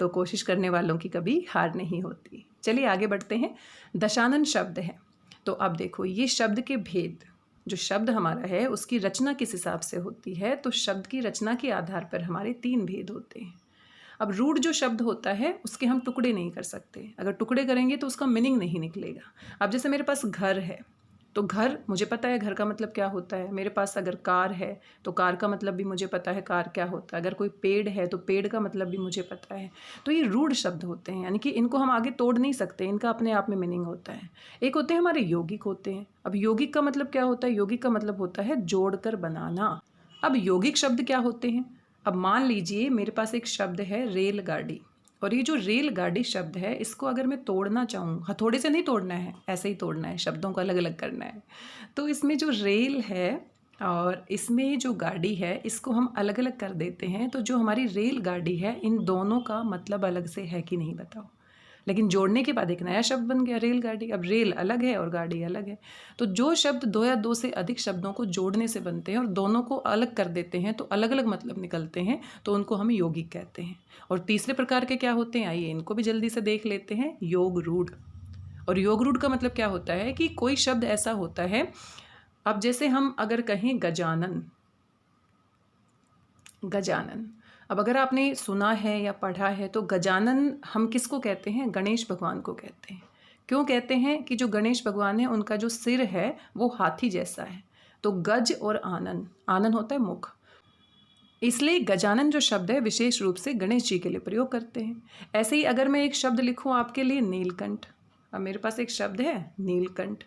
S1: तो कोशिश करने वालों की कभी हार नहीं होती। चलिए आगे बढ़ते हैं। दशानन शब्द है। तो अब देखो ये शब्द के भेद, जो शब्द हमारा है उसकी रचना किस हिसाब से होती है, तो शब्द की रचना के आधार पर हमारे 3 भेद होते हैं। अब रूढ़ जो शब्द होता है उसके हम टुकड़े नहीं कर सकते, अगर टुकड़े करेंगे तो उसका मीनिंग नहीं निकलेगा। अब जैसे मेरे पास घर है, तो घर मुझे पता है घर का मतलब क्या होता है। मेरे पास अगर कार है तो कार का मतलब भी मुझे पता है कार क्या होता है। अगर कोई पेड़ है तो पेड़ का मतलब भी मुझे पता है। तो ये रूढ़ शब्द होते हैं, यानी कि इनको हम आगे तोड़ नहीं सकते, इनका अपने आप में मीनिंग होता है। एक होते हैं हमारे यौगिक होते हैं। अब यौगिक का मतलब क्या होता है, यौगिक का मतलब होता है जोड़कर बनाना। अब यौगिक शब्द क्या होते हैं, अब मान लीजिए मेरे पास एक शब्द है रेलगाड़ी, और ये जो रेलगाड़ी शब्द है इसको अगर मैं तोड़ना चाहूँ, हथौड़े से नहीं तोड़ना है, ऐसे ही तोड़ना है, शब्दों को अलग अलग करना है। तो इसमें जो रेल है और इसमें जो गाड़ी है इसको हम अलग अलग कर देते हैं, तो जो हमारी रेलगाड़ी है इन दोनों का मतलब अलग से है कि नहीं बताओ। लेकिन जोड़ने के बाद एक नया शब्द बन गया रेलगाड़ी। अब रेल अलग है और गाड़ी अलग है, तो जो शब्द 2 या 2 से अधिक शब्दों को जोड़ने से बनते हैं और दोनों को अलग कर देते हैं तो अलग अलग मतलब निकलते हैं, तो उनको हम यौगिक कहते हैं। और तीसरे प्रकार के क्या होते हैं, आइए इनको भी जल्दी से देख लेते हैं, योग रूढ़। और योग रूढ़ का मतलब क्या होता है कि कोई शब्द ऐसा होता है, अब जैसे हम अगर कहें गजानन, गजानन, अब अगर आपने सुना है या पढ़ा है तो गजानन हम किसको कहते हैं, गणेश भगवान को कहते हैं। क्यों कहते हैं कि जो गणेश भगवान है उनका जो सिर है वो हाथी जैसा है, तो गज और आनन, आनन होता है मुख, इसलिए गजानन जो शब्द है विशेष रूप से गणेश जी के लिए प्रयोग करते हैं। ऐसे ही अगर मैं एक शब्द लिखूं आपके लिए नीलकंठ, अब मेरे पास एक शब्द है नीलकंठ।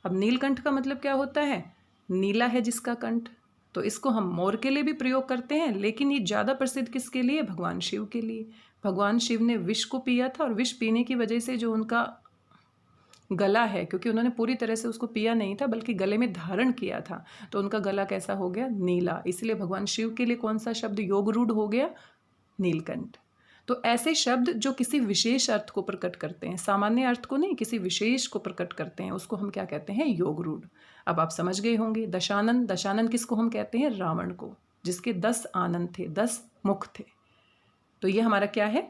S1: अब नीलकंठ का मतलब क्या होता है, नीला है जिसका कंठ, तो इसको हम मोर के लिए भी प्रयोग करते हैं, लेकिन ये ज़्यादा प्रसिद्ध किसके लिए, भगवान शिव के लिए। भगवान शिव ने विष को पिया था और विष पीने की वजह से जो उनका गला है, क्योंकि उन्होंने पूरी तरह से उसको पिया नहीं था बल्कि गले में धारण किया था, तो उनका गला कैसा हो गया, नीला। इसलिए भगवान शिव के लिए कौन सा शब्द योग रूढ़ हो गया, नीलकंठ। तो ऐसे शब्द जो किसी विशेष अर्थ को प्रकट करते हैं, सामान्य अर्थ को नहीं, किसी विशेष को प्रकट करते हैं, उसको हम क्या कहते हैं, योग रूढ़। अब आप समझ गए होंगे। दशानन, दशानन किसको हम कहते हैं, रावण को, जिसके 10 आनन थे, 10 मुख थे। तो ये हमारा क्या है,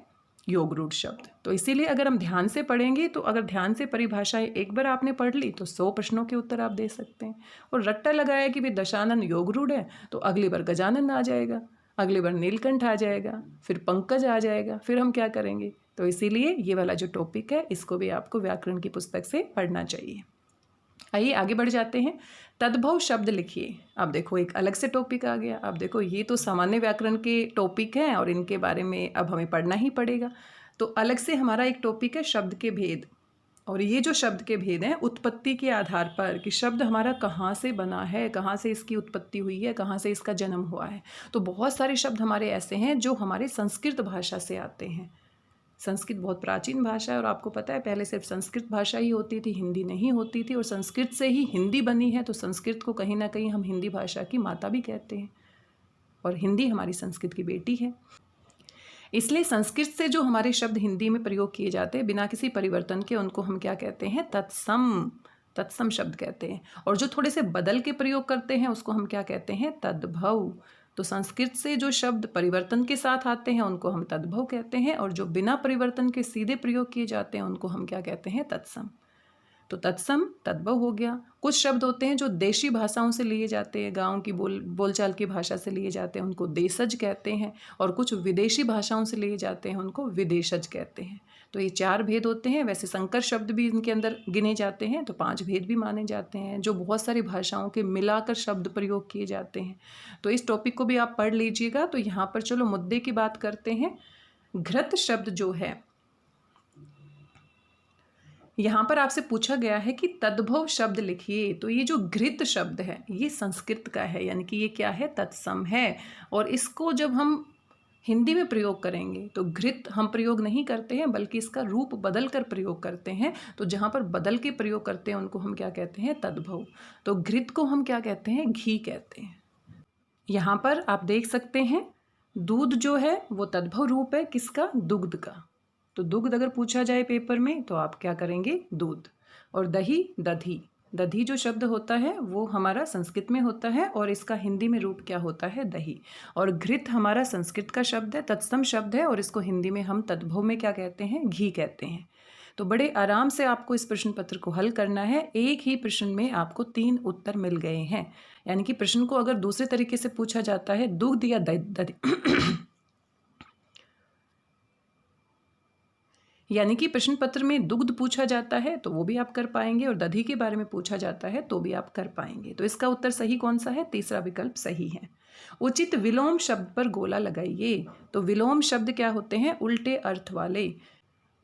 S1: योग रूढ़ शब्द। तो इसीलिए अगर हम ध्यान से पढ़ेंगे, तो अगर ध्यान से परिभाषाएं एक बार आपने पढ़ ली तो 100 प्रश्नों के उत्तर आप दे सकते हैं। और रट्टा लगाया कि भाई दशानन योग रूढ़ है, तो अगली बार गजानन आ जाएगा, अगली बार नीलकंठ आ जाएगा, फिर पंकज आ जाएगा, फिर हम क्या करेंगे। तो इसीलिए ये वाला जो टॉपिक है इसको भी आपको व्याकरण की पुस्तक से पढ़ना चाहिए। आइए आगे बढ़ जाते हैं। तद्भव शब्द लिखिए। अब देखो एक अलग से टॉपिक आ गया। अब देखो ये तो सामान्य व्याकरण के टॉपिक हैं और इनके बारे में अब हमें पढ़ना ही पड़ेगा। तो अलग से हमारा एक टॉपिक है शब्द के भेद। और ये जो शब्द के भेद हैं उत्पत्ति के आधार पर, कि शब्द हमारा कहाँ से बना है, कहाँ से इसकी उत्पत्ति हुई है, कहाँ से इसका जन्म हुआ है। तो बहुत सारे शब्द हमारे ऐसे हैं जो हमारे संस्कृत भाषा से आते हैं। संस्कृत बहुत प्राचीन भाषा है और आपको पता है पहले सिर्फ संस्कृत भाषा ही होती थी, हिंदी नहीं होती थी, और संस्कृत से ही हिंदी बनी है। तो संस्कृत को कहीं ना कहीं हम हिंदी भाषा की माता भी कहते हैं, और हिंदी हमारी संस्कृत की बेटी है। इसलिए संस्कृत से जो हमारे शब्द हिंदी में प्रयोग किए जाते हैं बिना किसी परिवर्तन के, उनको हम क्या कहते हैं, तत्सम, तत्सम शब्द कहते हैं। और जो थोड़े से बदल के प्रयोग करते हैं उसको हम क्या कहते हैं, तद्भव। तो संस्कृत से जो शब्द परिवर्तन के साथ आते हैं उनको हम तद्भव कहते हैं, और जो बिना परिवर्तन के सीधे प्रयोग किए जाते हैं उनको हम क्या कहते हैं, तत्सम। तो तत्सम तद्भव हो गया। कुछ शब्द होते हैं जो देशी भाषाओं से लिए जाते हैं, गांव की बोलचाल की भाषा से लिए जाते हैं, उनको देशज कहते हैं, और कुछ विदेशी भाषाओं से लिए जाते हैं, उनको विदेशज कहते हैं। तो ये 4 भेद होते हैं। वैसे संकर शब्द भी इनके अंदर गिने जाते हैं, तो 5 भेद भी माने जाते हैं, जो बहुत सारी भाषाओं के मिलाकर शब्द प्रयोग किए जाते हैं। तो इस टॉपिक को भी आप पढ़ लीजिएगा। तो यहाँ पर चलो मुद्दे की बात करते हैं। घृत शब्द जो है, यहाँ पर आपसे पूछा गया है कि तद्भव शब्द लिखिए। तो ये जो घृत शब्द है ये संस्कृत का है, यानी कि ये क्या है, तत्सम है। और इसको जब हम हिंदी में प्रयोग करेंगे तो घृत हम प्रयोग नहीं करते हैं, बल्कि इसका रूप बदल कर प्रयोग करते हैं। तो जहाँ पर बदल के प्रयोग करते हैं उनको हम क्या कहते हैं, तद्भव। तो घृत को हम क्या कहते हैं, घी कहते हैं। यहाँ पर आप देख सकते हैं दूध जो है वो तद्भव रूप है किसका, दुग्ध का। तो दुग्ध अगर पूछा जाए पेपर में तो आप क्या करेंगे, दूध। और दही, दधी। दधी जो शब्द होता है वो हमारा संस्कृत में होता है और इसका हिंदी में रूप क्या होता है, दही। और घृत हमारा संस्कृत का शब्द है, तत्सम शब्द है, और इसको हिंदी में हम तद्भव में क्या कहते हैं, घी कहते हैं। तो बड़े आराम से आपको इस प्रश्न पत्र को हल करना है। एक ही प्रश्न में आपको 3 उत्तर मिल गए हैं। यानी कि प्रश्न को अगर दूसरे तरीके से पूछा जाता है, दुग्ध या दधि यानी कि प्रश्न पत्र में दुग्ध पूछा जाता है तो वो भी आप कर पाएंगे, और दधि के बारे में पूछा जाता है तो भी आप कर पाएंगे। तो इसका उत्तर सही कौन सा है? तीसरा विकल्प सही है। उचित विलोम शब्द पर गोला लगाइए। तो विलोम शब्द क्या होते हैं? उल्टे अर्थ वाले।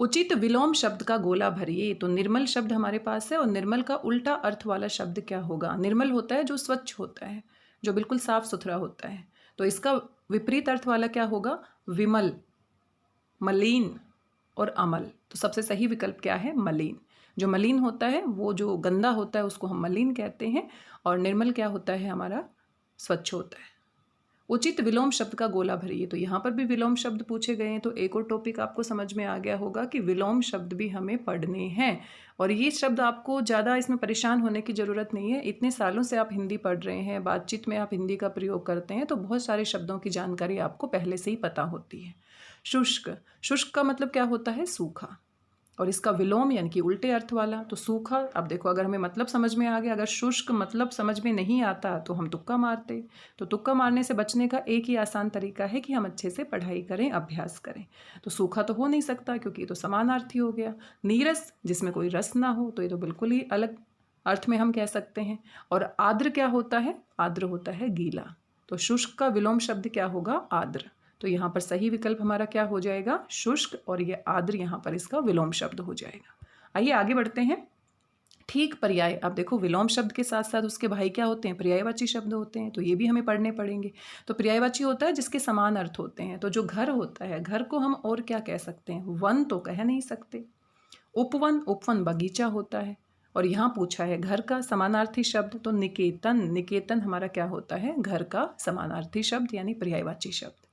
S1: उचित विलोम शब्द का गोला भरिए। तो निर्मल शब्द हमारे पास है, और निर्मल का उल्टा अर्थ वाला शब्द क्या होगा? निर्मल होता है जो स्वच्छ होता है, जो बिल्कुल साफ सुथरा होता है। तो इसका विपरीत अर्थ वाला क्या होगा? विमल, मलिन और अमल। तो सबसे सही विकल्प क्या है? मलिन। जो मलिन होता है, वो जो गंदा होता है उसको हम मलिन कहते हैं, और निर्मल क्या होता है? हमारा स्वच्छ होता है। उचित विलोम शब्द का गोला भरिए। तो यहाँ पर भी विलोम शब्द पूछे गए हैं, तो एक और टॉपिक आपको समझ में आ गया होगा कि विलोम शब्द भी हमें पढ़ने हैं। और ये शब्द आपको ज़्यादा इसमें परेशान होने की ज़रूरत नहीं है। इतने सालों से आप हिंदी पढ़ रहे हैं, बातचीत में आप हिंदी का प्रयोग करते हैं, तो बहुत सारे शब्दों की जानकारी आपको पहले से ही पता होती है। शुष्क, शुष्क का मतलब क्या होता है? सूखा। और इसका विलोम यानी कि उल्टे अर्थ वाला। तो सूखा, अब देखो अगर हमें मतलब समझ में आ गया, अगर शुष्क मतलब समझ में नहीं आता तो हम तुक्का मारते। तो तुक्का मारने से बचने का एक ही आसान तरीका है कि हम अच्छे से पढ़ाई करें, अभ्यास करें। तो सूखा तो हो नहीं सकता क्योंकि ये तो समानार्थी हो गया। नीरस, जिसमें कोई रस ना हो, तो ये तो बिल्कुल ही अलग अर्थ में हम कह सकते हैं। और आर्द्र क्या होता है? आर्द्र होता है गीला। तो शुष्क का विलोम शब्द क्या होगा? आर्द्र। तो यहाँ पर सही विकल्प हमारा क्या हो जाएगा? शुष्क, और ये आर्द्र यहाँ पर इसका विलोम शब्द हो जाएगा। आइए आगे बढ़ते हैं। ठीक पर्याय। अब देखो विलोम शब्द के साथ साथ उसके भाई क्या होते हैं? पर्यायवाची शब्द होते हैं, तो ये भी हमें पढ़ने पड़ेंगे। तो पर्यायवाची होता है जिसके समान अर्थ होते हैं। तो जो घर होता है, घर को हम और क्या कह सकते हैं? वन तो कह नहीं सकते। उपवन, उपवन बगीचा होता है। और यहाँ पूछा है घर का समानार्थी शब्द, तो निकेतन, निकेतन हमारा क्या होता है? घर का समानार्थी शब्द यानी पर्यायवाची शब्द।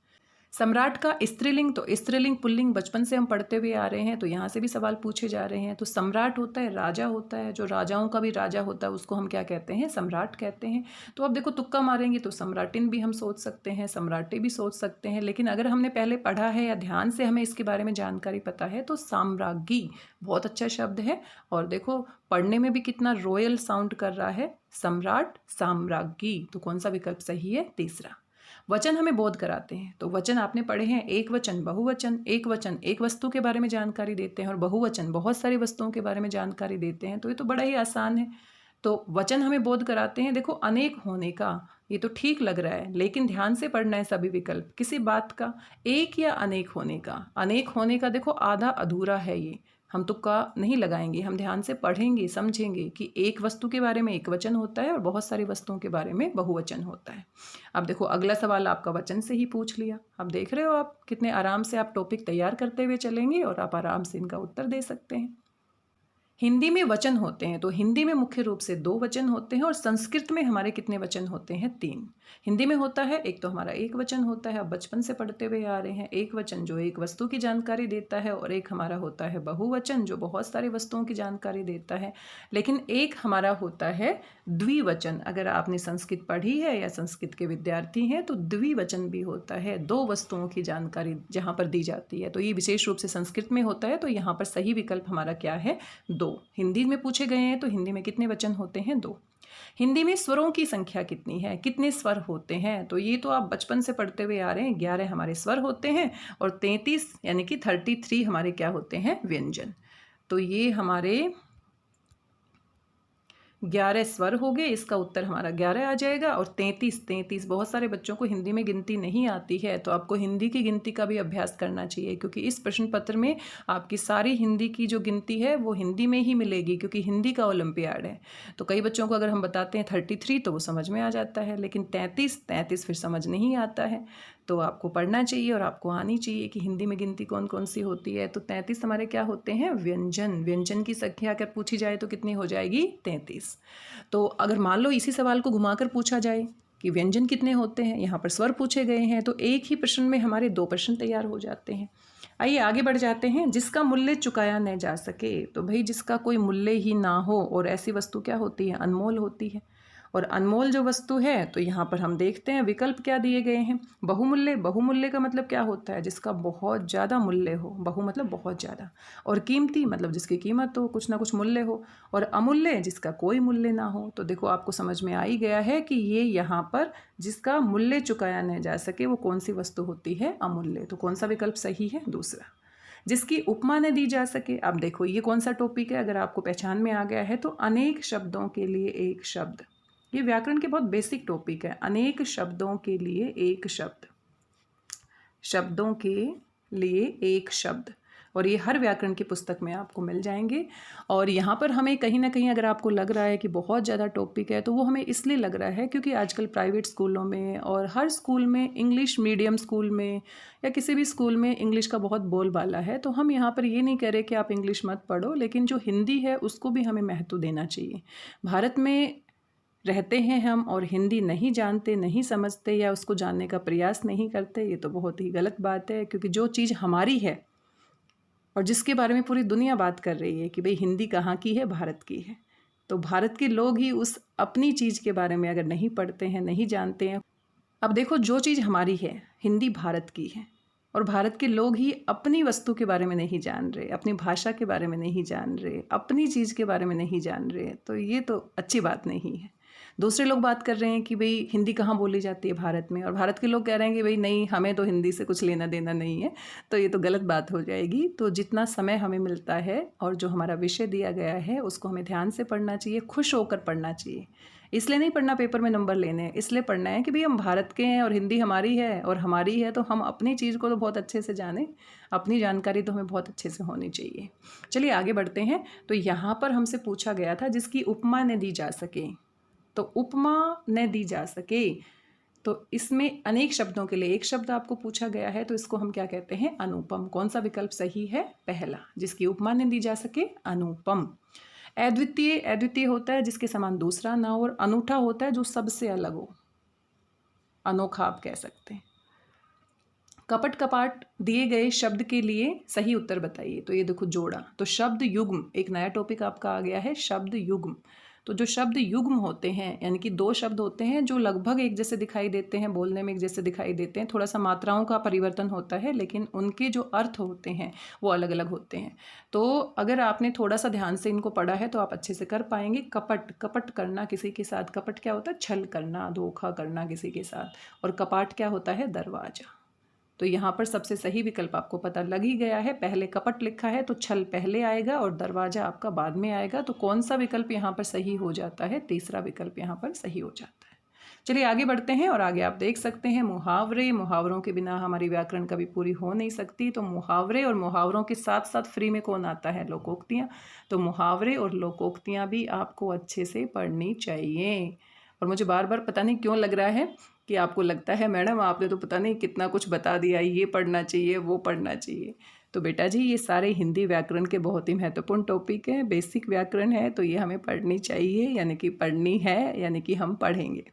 S1: सम्राट का स्त्रीलिंग, तो स्त्रीलिंग पुल्लिंग बचपन से हम पढ़ते हुए आ रहे हैं, तो यहाँ से भी सवाल पूछे जा रहे हैं। तो सम्राट होता है, राजा होता है, जो राजाओं का भी राजा होता है उसको हम क्या कहते हैं? सम्राट कहते हैं। तो अब देखो तुक्का मारेंगे तो सम्राटिन भी हम सोच सकते हैं, सम्राटे भी सोच सकते हैं। लेकिन अगर हमने पहले पढ़ा है या ध्यान से हमें इसके बारे में जानकारी पता है, तो साम्राज्ञी बहुत अच्छा शब्द है। और देखो पढ़ने में भी कितना रॉयल साउंड कर रहा है, सम्राट, साम्राज्ञी। तो कौन सा विकल्प सही है? तीसरा। वचन हमें बोध कराते हैं। तो वचन आपने पढ़े हैं, एक वचन, बहुवचन। एक वचन एक वस्तु के बारे में जानकारी देते हैं, और बहुवचन बहुत सारी वस्तुओं के बारे में जानकारी देते हैं। तो ये तो बड़ा ही आसान है। तो वचन हमें बोध कराते हैं। देखो अनेक होने का, ये तो ठीक लग रहा है, लेकिन ध्यान से पढ़ना है सभी विकल्प। किसी बात का, एक या अनेक होने का। अनेक होने का देखो आधा अधूरा है, ये हम तुक्का नहीं लगाएंगे, हम ध्यान से पढ़ेंगे, समझेंगे कि एक वस्तु के बारे में एक वचन होता है और बहुत सारी वस्तुओं के बारे में बहुवचन होता है। अब देखो अगला सवाल आपका वचन से ही पूछ लिया। अब देख रहे हो आप कितने आराम से आप टॉपिक तैयार करते हुए चलेंगे और आप आराम से इनका उत्तर दे सकते हैं। हिंदी में वचन होते हैं, तो हिंदी में मुख्य रूप से 2 वचन होते हैं, और संस्कृत में हमारे कितने वचन होते हैं? 3। हिंदी में होता है एक तो हमारा एक वचन होता है, अब बचपन से पढ़ते हुए आ रहे हैं। एक वचन जो एक वस्तु की जानकारी देता है, और एक हमारा होता है बहुवचन जो बहुत सारी वस्तुओं की जानकारी देता है। लेकिन एक हमारा होता है द्विवचन। अगर आपने संस्कृत पढ़ी है या संस्कृत के विद्यार्थी हैं तो द्विवचन भी होता है, 2 वस्तुओं की जानकारी जहाँ पर दी जाती है। तो ये विशेष रूप से संस्कृत में होता है। तो यहाँ पर सही विकल्प हमारा क्या है? 2। हिंदी में पूछे गए हैं, तो हिंदी में कितने वचन होते हैं? 2। हिंदी में स्वरों की संख्या कितनी है? कितने स्वर होते हैं? तो ये तो आप बचपन से पढ़ते हुए आ रहे हैं। 11 हमारे स्वर होते हैं, और 33 यानी कि 33 हमारे क्या होते हैं? व्यंजन। तो ये हमारे 11 स्वर हो गए, इसका उत्तर हमारा 11 आ जाएगा। और 33 बहुत सारे बच्चों को हिंदी में गिनती नहीं आती है, तो आपको हिंदी की गिनती का भी अभ्यास करना चाहिए, क्योंकि इस प्रश्न पत्र में आपकी सारी हिंदी की जो गिनती है वो हिंदी में ही मिलेगी, क्योंकि हिंदी का ओलंपियाड है। तो कई बच्चों को अगर हम बताते हैं 33 तो वो समझ में आ जाता है, लेकिन 33 फिर समझ नहीं आता है। तो आपको पढ़ना चाहिए और आपको आनी चाहिए कि हिंदी में गिनती कौन कौन सी होती है। तो 33 हमारे क्या होते हैं? व्यंजन। व्यंजन की संख्या अगर पूछी जाए तो कितनी हो जाएगी? 33। तो अगर मान लो इसी सवाल को घुमाकर पूछा जाए कि व्यंजन कितने होते हैं, यहाँ पर स्वर पूछे गए हैं, तो एक ही प्रश्न में हमारे 2 प्रश्न तैयार हो जाते हैं। आइए आगे बढ़ जाते हैं। जिसका मूल्य चुकाया न जा सके, तो भाई जिसका कोई मूल्य ही ना हो, और ऐसी वस्तु क्या होती है? अनमोल होती है। और अनमोल जो वस्तु है तो यहाँ पर हम देखते हैं विकल्प क्या दिए गए हैं। बहुमूल्य, बहुमूल्य का मतलब क्या होता है, जिसका बहुत ज़्यादा मूल्य हो, बहु मतलब बहुत ज़्यादा, और कीमती मतलब जिसकी कीमत हो, कुछ ना कुछ मूल्य हो, और अमूल्य जिसका कोई मूल्य ना हो। तो देखो आपको समझ में आ ही गया है कि ये यहाँ पर जिसका मूल्य चुकाया नहीं जा सके वो कौन सी वस्तु होती है, अमूल्य। तो कौन सा विकल्प सही है, दूसरा। जिसकी उपमा न दी जा सके, अब देखो ये कौन सा टॉपिक है, अगर आपको पहचान में आ गया है तो अनेक शब्दों के लिए एक शब्द, ये व्याकरण के बहुत बेसिक टॉपिक है। अनेक शब्दों के लिए एक शब्द, शब्दों के लिए एक शब्द, और ये हर व्याकरण की पुस्तक में आपको मिल जाएंगे। और यहाँ पर हमें कहीं ना कहीं अगर आपको लग रहा है कि बहुत ज़्यादा टॉपिक है, तो वो हमें इसलिए लग रहा है क्योंकि आजकल प्राइवेट स्कूलों में और हर स्कूल में, इंग्लिश मीडियम स्कूल में या किसी भी स्कूल में इंग्लिश का बहुत बोलबाला है। तो हम यहाँ पर ये नहीं कह रहे कि आप इंग्लिश मत पढ़ो, लेकिन जो हिंदी है उसको भी हमें महत्व देना चाहिए। भारत में रहते हैं हम और हिंदी नहीं जानते, नहीं समझते या उसको जानने का प्रयास नहीं करते, ये तो बहुत ही गलत बात है। क्योंकि जो चीज़ हमारी है और जिसके बारे में पूरी दुनिया बात कर रही है कि भाई हिंदी कहाँ की है, भारत की है, तो भारत के लोग ही उस अपनी चीज़ के बारे में अगर नहीं पढ़ते हैं, नहीं जानते हैं। अब देखो जो चीज़ हमारी है, हिंदी भारत की है, और भारत के लोग ही अपनी वस्तु के बारे में नहीं जान रहे, अपनी भाषा के बारे में नहीं जान रहे, अपनी चीज़ के बारे में नहीं जान रहे, तो ये तो अच्छी बात नहीं है। दूसरे लोग बात कर रहे हैं कि भाई हिंदी कहाँ बोली जाती है भारत में, और भारत के लोग कह रहे हैं कि भाई नहीं, हमें तो हिंदी से कुछ लेना देना नहीं है, तो ये तो गलत बात हो जाएगी। तो जितना समय हमें मिलता है और जो हमारा विषय दिया गया है उसको हमें ध्यान से पढ़ना चाहिए, खुश होकर पढ़ना चाहिए। इसलिए नहीं पढ़ना पेपर में नंबर लेने हैं, इसलिए पढ़ना है कि भाई हम भारत के हैं और हिंदी हमारी है और हमारी है, तो हम अपनी चीज़ को तो बहुत अच्छे से जानें, अपनी जानकारी तो हमें बहुत अच्छे से होनी चाहिए। चलिए आगे बढ़ते हैं। तो यहाँ पर हमसे पूछा गया था जिसकी उपमा न दी जा सके, तो उपमा न दी जा सके, तो इसमें अनेक शब्दों के लिए एक शब्द आपको पूछा गया है, तो इसको हम क्या कहते हैं, अनुपम। कौन सा विकल्प सही है, पहला, जिसकी उपमा न दी जा सके, अनुपम। अद्वितीय, अद्वितीय होता है जिसके समान दूसरा ना हो, और अनूठा होता है जो सबसे अलग हो, अनोखा आप कह सकते हैं। कपट कपाट दिए गए शब्द के लिए सही उत्तर बताइए, तो ये देखो जोड़ा, तो शब्द युग्म, एक नया टॉपिक आपका आ गया है, शब्द युग्म। तो जो शब्द युग्म होते हैं, यानी कि दो शब्द होते हैं जो लगभग एक जैसे दिखाई देते हैं, बोलने में एक जैसे दिखाई देते हैं, थोड़ा सा मात्राओं का परिवर्तन होता है, लेकिन उनके जो अर्थ होते हैं वो अलग अलग होते हैं। तो अगर आपने थोड़ा सा ध्यान से इनको पढ़ा है तो आप अच्छे से कर पाएंगे। कपट, कपट करना किसी के साथ, कपट क्या होता है, छल करना, धोखा करना किसी के साथ, और कपाट क्या होता है, दरवाजा। तो यहाँ पर सबसे सही विकल्प आपको पता लग ही गया है, पहले कपट लिखा है तो छल पहले आएगा और दरवाजा आपका बाद में आएगा। तो कौन सा विकल्प यहाँ पर सही हो जाता है, तीसरा विकल्प यहाँ पर सही हो जाता है। चलिए आगे बढ़ते हैं, और आगे आप देख सकते हैं मुहावरे। मुहावरों के बिना हमारी व्याकरण कभी पूरी हो नहीं सकती। तो मुहावरे और मुहावरों के साथ साथ फ्री में कौन आता है, लोकोक्तियाँ। तो मुहावरे और लोकोक्तियाँ भी आपको अच्छे से पढ़नी चाहिए। और मुझे बार बार पता नहीं क्यों लग रहा है कि आपको लगता है मैडम आपने तो पता नहीं कितना कुछ बता दिया, ये पढ़ना चाहिए, वो पढ़ना चाहिए। तो बेटा जी ये सारे हिंदी व्याकरण के बहुत ही महत्वपूर्ण टॉपिक हैं, बेसिक व्याकरण है, तो ये हमें पढ़नी चाहिए, यानी कि पढ़नी है, यानी कि हम पढ़ेंगे।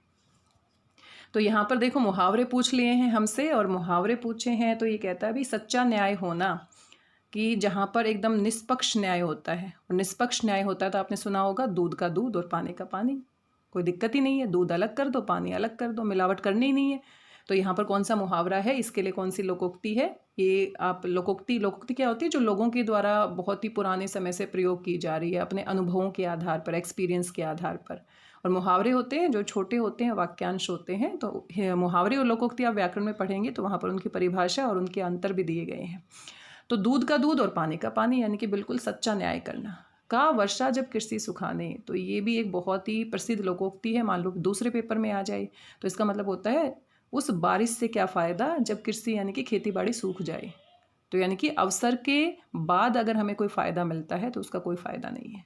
S1: तो यहाँ पर देखो मुहावरे पूछ लिए हैं हमसे, और मुहावरे पूछे हैं तो ये कहता है भाई सच्चा न्याय होना, कि जहाँ पर एकदम निष्पक्ष न्याय होता है। और निष्पक्ष न्याय होता है तो आपने सुना होगा, दूध का दूध और पानी का पानी, कोई दिक्कत ही नहीं है, दूध अलग कर दो, पानी अलग कर दो, मिलावट करनी ही नहीं है। तो यहाँ पर कौन सा मुहावरा है, इसके लिए कौन सी लोकोक्ति है, ये आप लोकोक्ति, लोकोक्ति क्या होती है, जो लोगों के द्वारा बहुत ही पुराने समय से प्रयोग की जा रही है, अपने अनुभवों के आधार पर, एक्सपीरियंस के आधार पर। और मुहावरे होते हैं जो छोटे होते हैं, वाक्यांश होते हैं। तो मुहावरे और लोकोक्ति आप व्याकरण में पढ़ेंगे तो वहाँ पर उनकी परिभाषा और उनके अंतर भी दिए गए हैं। तो दूध का दूध और पानी का पानी, यानी कि बिल्कुल सच्चा न्याय करना। का वर्षा जब कृषि सुखाने, तो ये भी एक बहुत ही प्रसिद्ध लोकोक्ति है। मान लो दूसरे पेपर में आ जाए तो इसका मतलब होता है उस बारिश से क्या फ़ायदा जब कृषि यानी कि खेती बाड़ी सूख जाए। तो यानी कि अवसर के बाद अगर हमें कोई फ़ायदा मिलता है तो उसका कोई फ़ायदा नहीं है।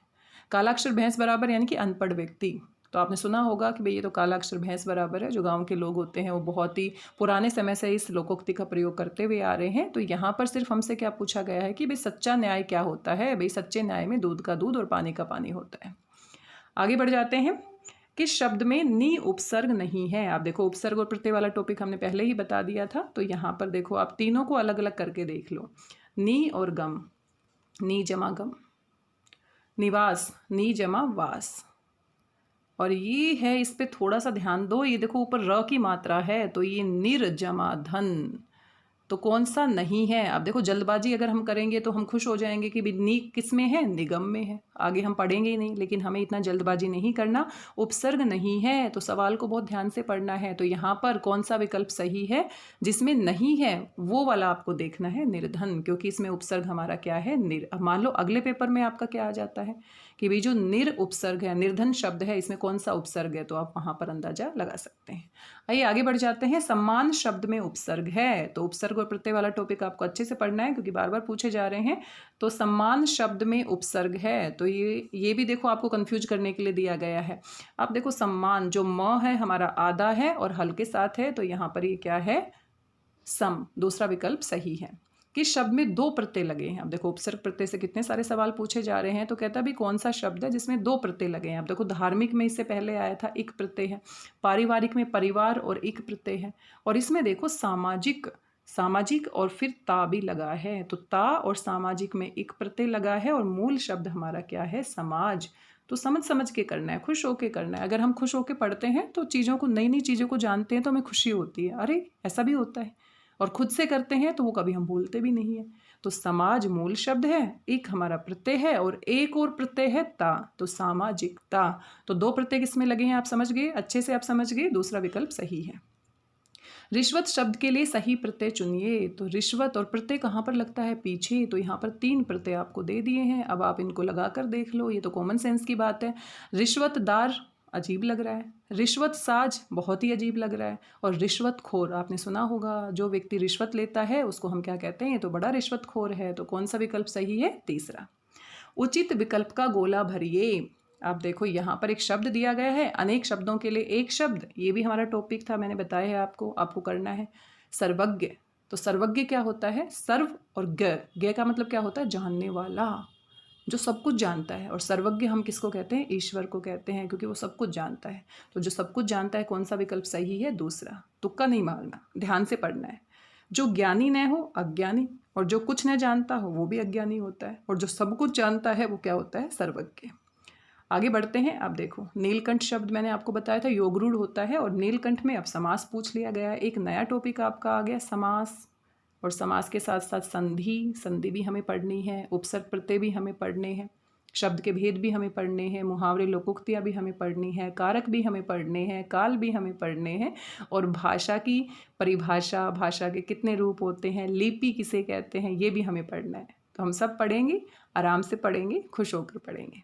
S1: कालाक्षर भैंस बराबर, यानी कि अनपढ़ व्यक्ति। तो आपने सुना होगा कि भाई ये तो कालाक्षर भैंस बराबर है। जो गांव के लोग होते हैं वो बहुत ही पुराने समय से इस लोकोक्ति का प्रयोग करते हुए आ रहे हैं। तो यहाँ पर सिर्फ हमसे क्या पूछा गया है कि भाई सच्चा न्याय क्या होता है। भाई सच्चे न्याय में दूध का दूध और पानी का पानी होता है। आगे बढ़ जाते हैं। किस शब्द में नी उपसर्ग नहीं है। आप देखो उपसर्ग और प्रत्यय वाला टॉपिक हमने पहले ही बता दिया था। तो यहाँ पर देखो आप तीनों को अलग अलग करके देख लो। नी और गम, नी जमा गम। निवास, नी जमा वास। और ये है, इस पे थोड़ा सा ध्यान दो। ये देखो ऊपर र की मात्रा है, तो ये निर्जमा धन, तो कौन सा नहीं है। अब देखो जल्दबाजी अगर हम करेंगे तो हम खुश हो जाएंगे कि भी नी किस में है, निगम में है, आगे हम पढ़ेंगे ही नहीं। लेकिन हमें इतना जल्दबाजी नहीं करना। उपसर्ग नहीं है तो सवाल को बहुत ध्यान से पढ़ना है। तो यहाँ पर कौन सा विकल्प सही है, जिसमें नहीं है वो वाला आपको देखना है, निर्धन, क्योंकि इसमें उपसर्ग हमारा क्या है, निर। अब मान लो अगले पेपर में आपका क्या आ जाता है कि भाई जो निर उपसर्ग है, निर्धन शब्द है, इसमें कौन सा उपसर्ग है, तो आप वहाँ पर अंदाजा लगा सकते हैं। आइए आगे बढ़ जाते हैं। सम्मान शब्द में उपसर्ग है, तो उपसर्ग और प्रत्यय वाला टॉपिक आपको अच्छे से पढ़ना है क्योंकि बार बार पूछे जा रहे हैं। तो सम्मान शब्द में उपसर्ग है, तो ये भी देखो आपको कंफ्यूज करने के लिए दिया गया है। आप देखो सम्मान, जो म है हमारा आधा है और हल के साथ है, तो यहाँ पर ये क्या है, सम, दूसरा विकल्प सही है। किस शब्द में दो प्रत्यय लगे हैं। अब देखो उपसर्ग प्रत्यय से कितने सारे सवाल पूछे जा रहे हैं, तो कहता भी कौन सा शब्द है जिसमें दो प्रत्यय लगे हैं। अब देखो धार्मिक में इससे पहले आया था इक प्रत्यय है, पारिवारिक में परिवार और इक प्रत्यय है, और इसमें देखो सामाजिक, सामाजिक और फिर ता भी लगा है, तो ता और सामाजिक में इक प्रत्यय लगा है, और मूल शब्द हमारा क्या है, समाज। तो समझ समझ के करना है, खुश होके करना है। अगर हम खुश होके पढ़ते हैं तो चीज़ों को, नई नई चीज़ों को जानते हैं तो हमें खुशी होती है, अरे ऐसा भी होता है, और खुद से करते हैं तो वो कभी हम भूलते भी नहीं है। तो समाज मूल शब्द है, एक हमारा प्रत्यय है और एक और प्रत्यय है ता, तो सामाजिकता। तो दो प्रत्यय किसमें लगे हैं आप समझ गए, अच्छे से आप समझ गए, दूसरा विकल्प सही है। रिश्वत शब्द के लिए सही प्रत्यय चुनिए, तो रिश्वत और प्रत्यय कहाँ पर लगता है, पीछे। तो यहाँ पर तीन प्रत्यय आपको दे दिए हैं, अब आप इनको लगा कर देख लो, ये तो कॉमन सेंस की बात है। रिश्वतदार अजीब लग रहा है, रिश्वत साज बहुत ही अजीब लग रहा है, और रिश्वत खोर आपने सुना होगा, जो व्यक्ति रिश्वत लेता है उसको हम क्या कहते हैं, ये तो बड़ा रिश्वत खोर है। तो कौन सा विकल्प सही है, तीसरा। उचित विकल्प का गोला भरिए। आप देखो यहाँ पर एक शब्द दिया गया है, अनेक शब्दों के लिए एक शब्द, ये भी हमारा टॉपिक था, मैंने बताया है आपको, आपको करना है। सर्वज्ञ, तो सर्वज्ञ क्या होता है, सर्व और ज्ञ का मतलब क्या होता है, जानने वाला, जो सब कुछ जानता है। और सर्वज्ञ हम किसको कहते हैं, ईश्वर को कहते हैं, क्योंकि वो सब कुछ जानता है। तो जो सब कुछ जानता है, कौन सा विकल्प सही है, दूसरा। तुक्का नहीं मारना, ध्यान से पढ़ना है। जो ज्ञानी न हो अज्ञानी, और जो कुछ न जानता हो वो भी अज्ञानी होता है, और जो सब कुछ जानता है वो क्या होता है, सर्वज्ञ। आगे बढ़ते हैं। अब देखो नीलकंठ शब्द मैंने आपको बताया था योगरूढ़ होता है, और नीलकंठ में अब समास पूछ लिया गया है। एक नया टॉपिक आपका आ गया, समास, और समास के साथ साथ संधि, संधि भी हमें पढ़नी है, उपसर्ग प्रत्यय भी हमें पढ़ने हैं, शब्द के भेद भी हमें पढ़ने हैं, मुहावरे लोकोक्तियाँ भी हमें पढ़नी है, कारक भी हमें पढ़ने हैं, काल भी हमें पढ़ने हैं, और भाषा की परिभाषा, भाषा के कितने रूप होते हैं, लिपि किसे कहते हैं, ये भी हमें पढ़ना है। तो हम सब पढ़ेंगे, आराम से पढ़ेंगे, खुश होकर पढ़ेंगे।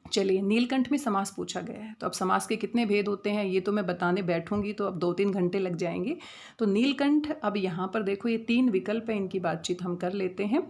S1: चलिए, नीलकंठ में समास पूछा गया है, तो अब समास के कितने भेद होते हैं ये तो मैं बताने बैठूंगी तो अब 2-3 घंटे लग जाएंगे। तो नीलकंठ, अब यहाँ पर देखो ये 3 विकल्प है, इनकी बातचीत हम कर लेते हैं।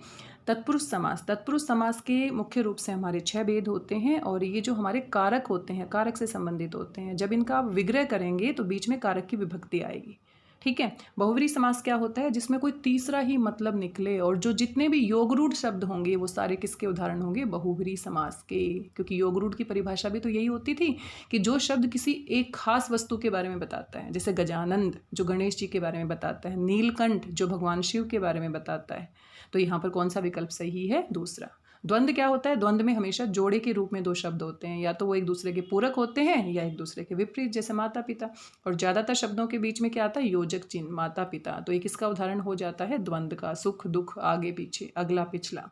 S1: तत्पुरुष समास, तत्पुरुष समास के मुख्य रूप से हमारे 6 भेद होते हैं, और ये जो हमारे कारक होते हैं, कारक से संबंधित होते हैं। जब इनका आप विग्रह करेंगे तो बीच में कारक की विभक्ति आएगी, ठीक है। बहुव्रीहि समास क्या होता है, जिसमें कोई तीसरा ही मतलब निकले, और जो जितने भी योगरूढ़ शब्द होंगे वो सारे किसके उदाहरण होंगे, बहुव्रीहि समास के। क्योंकि योगरूढ़ की परिभाषा भी तो यही होती थी कि जो शब्द किसी एक खास वस्तु के बारे में बताता है, जैसे गजानंद जो गणेश जी के बारे में बताता है, नीलकंठ जो भगवान शिव के बारे में बताता है। तो यहाँ पर कौन सा विकल्प सही है, दूसरा। द्वंद्व क्या होता है, द्वंद्व में हमेशा जोड़े के रूप में 2 शब्द होते हैं, या तो वो एक दूसरे के पूरक होते हैं या एक दूसरे के विपरीत, जैसे माता पिता। और ज़्यादातर शब्दों के बीच में क्या आता है, योजक चिन्ह, माता पिता। तो ये किसका उदाहरण हो जाता है, द्वंद्व का, सुख दुख, आगे पीछे, अगला पिछला।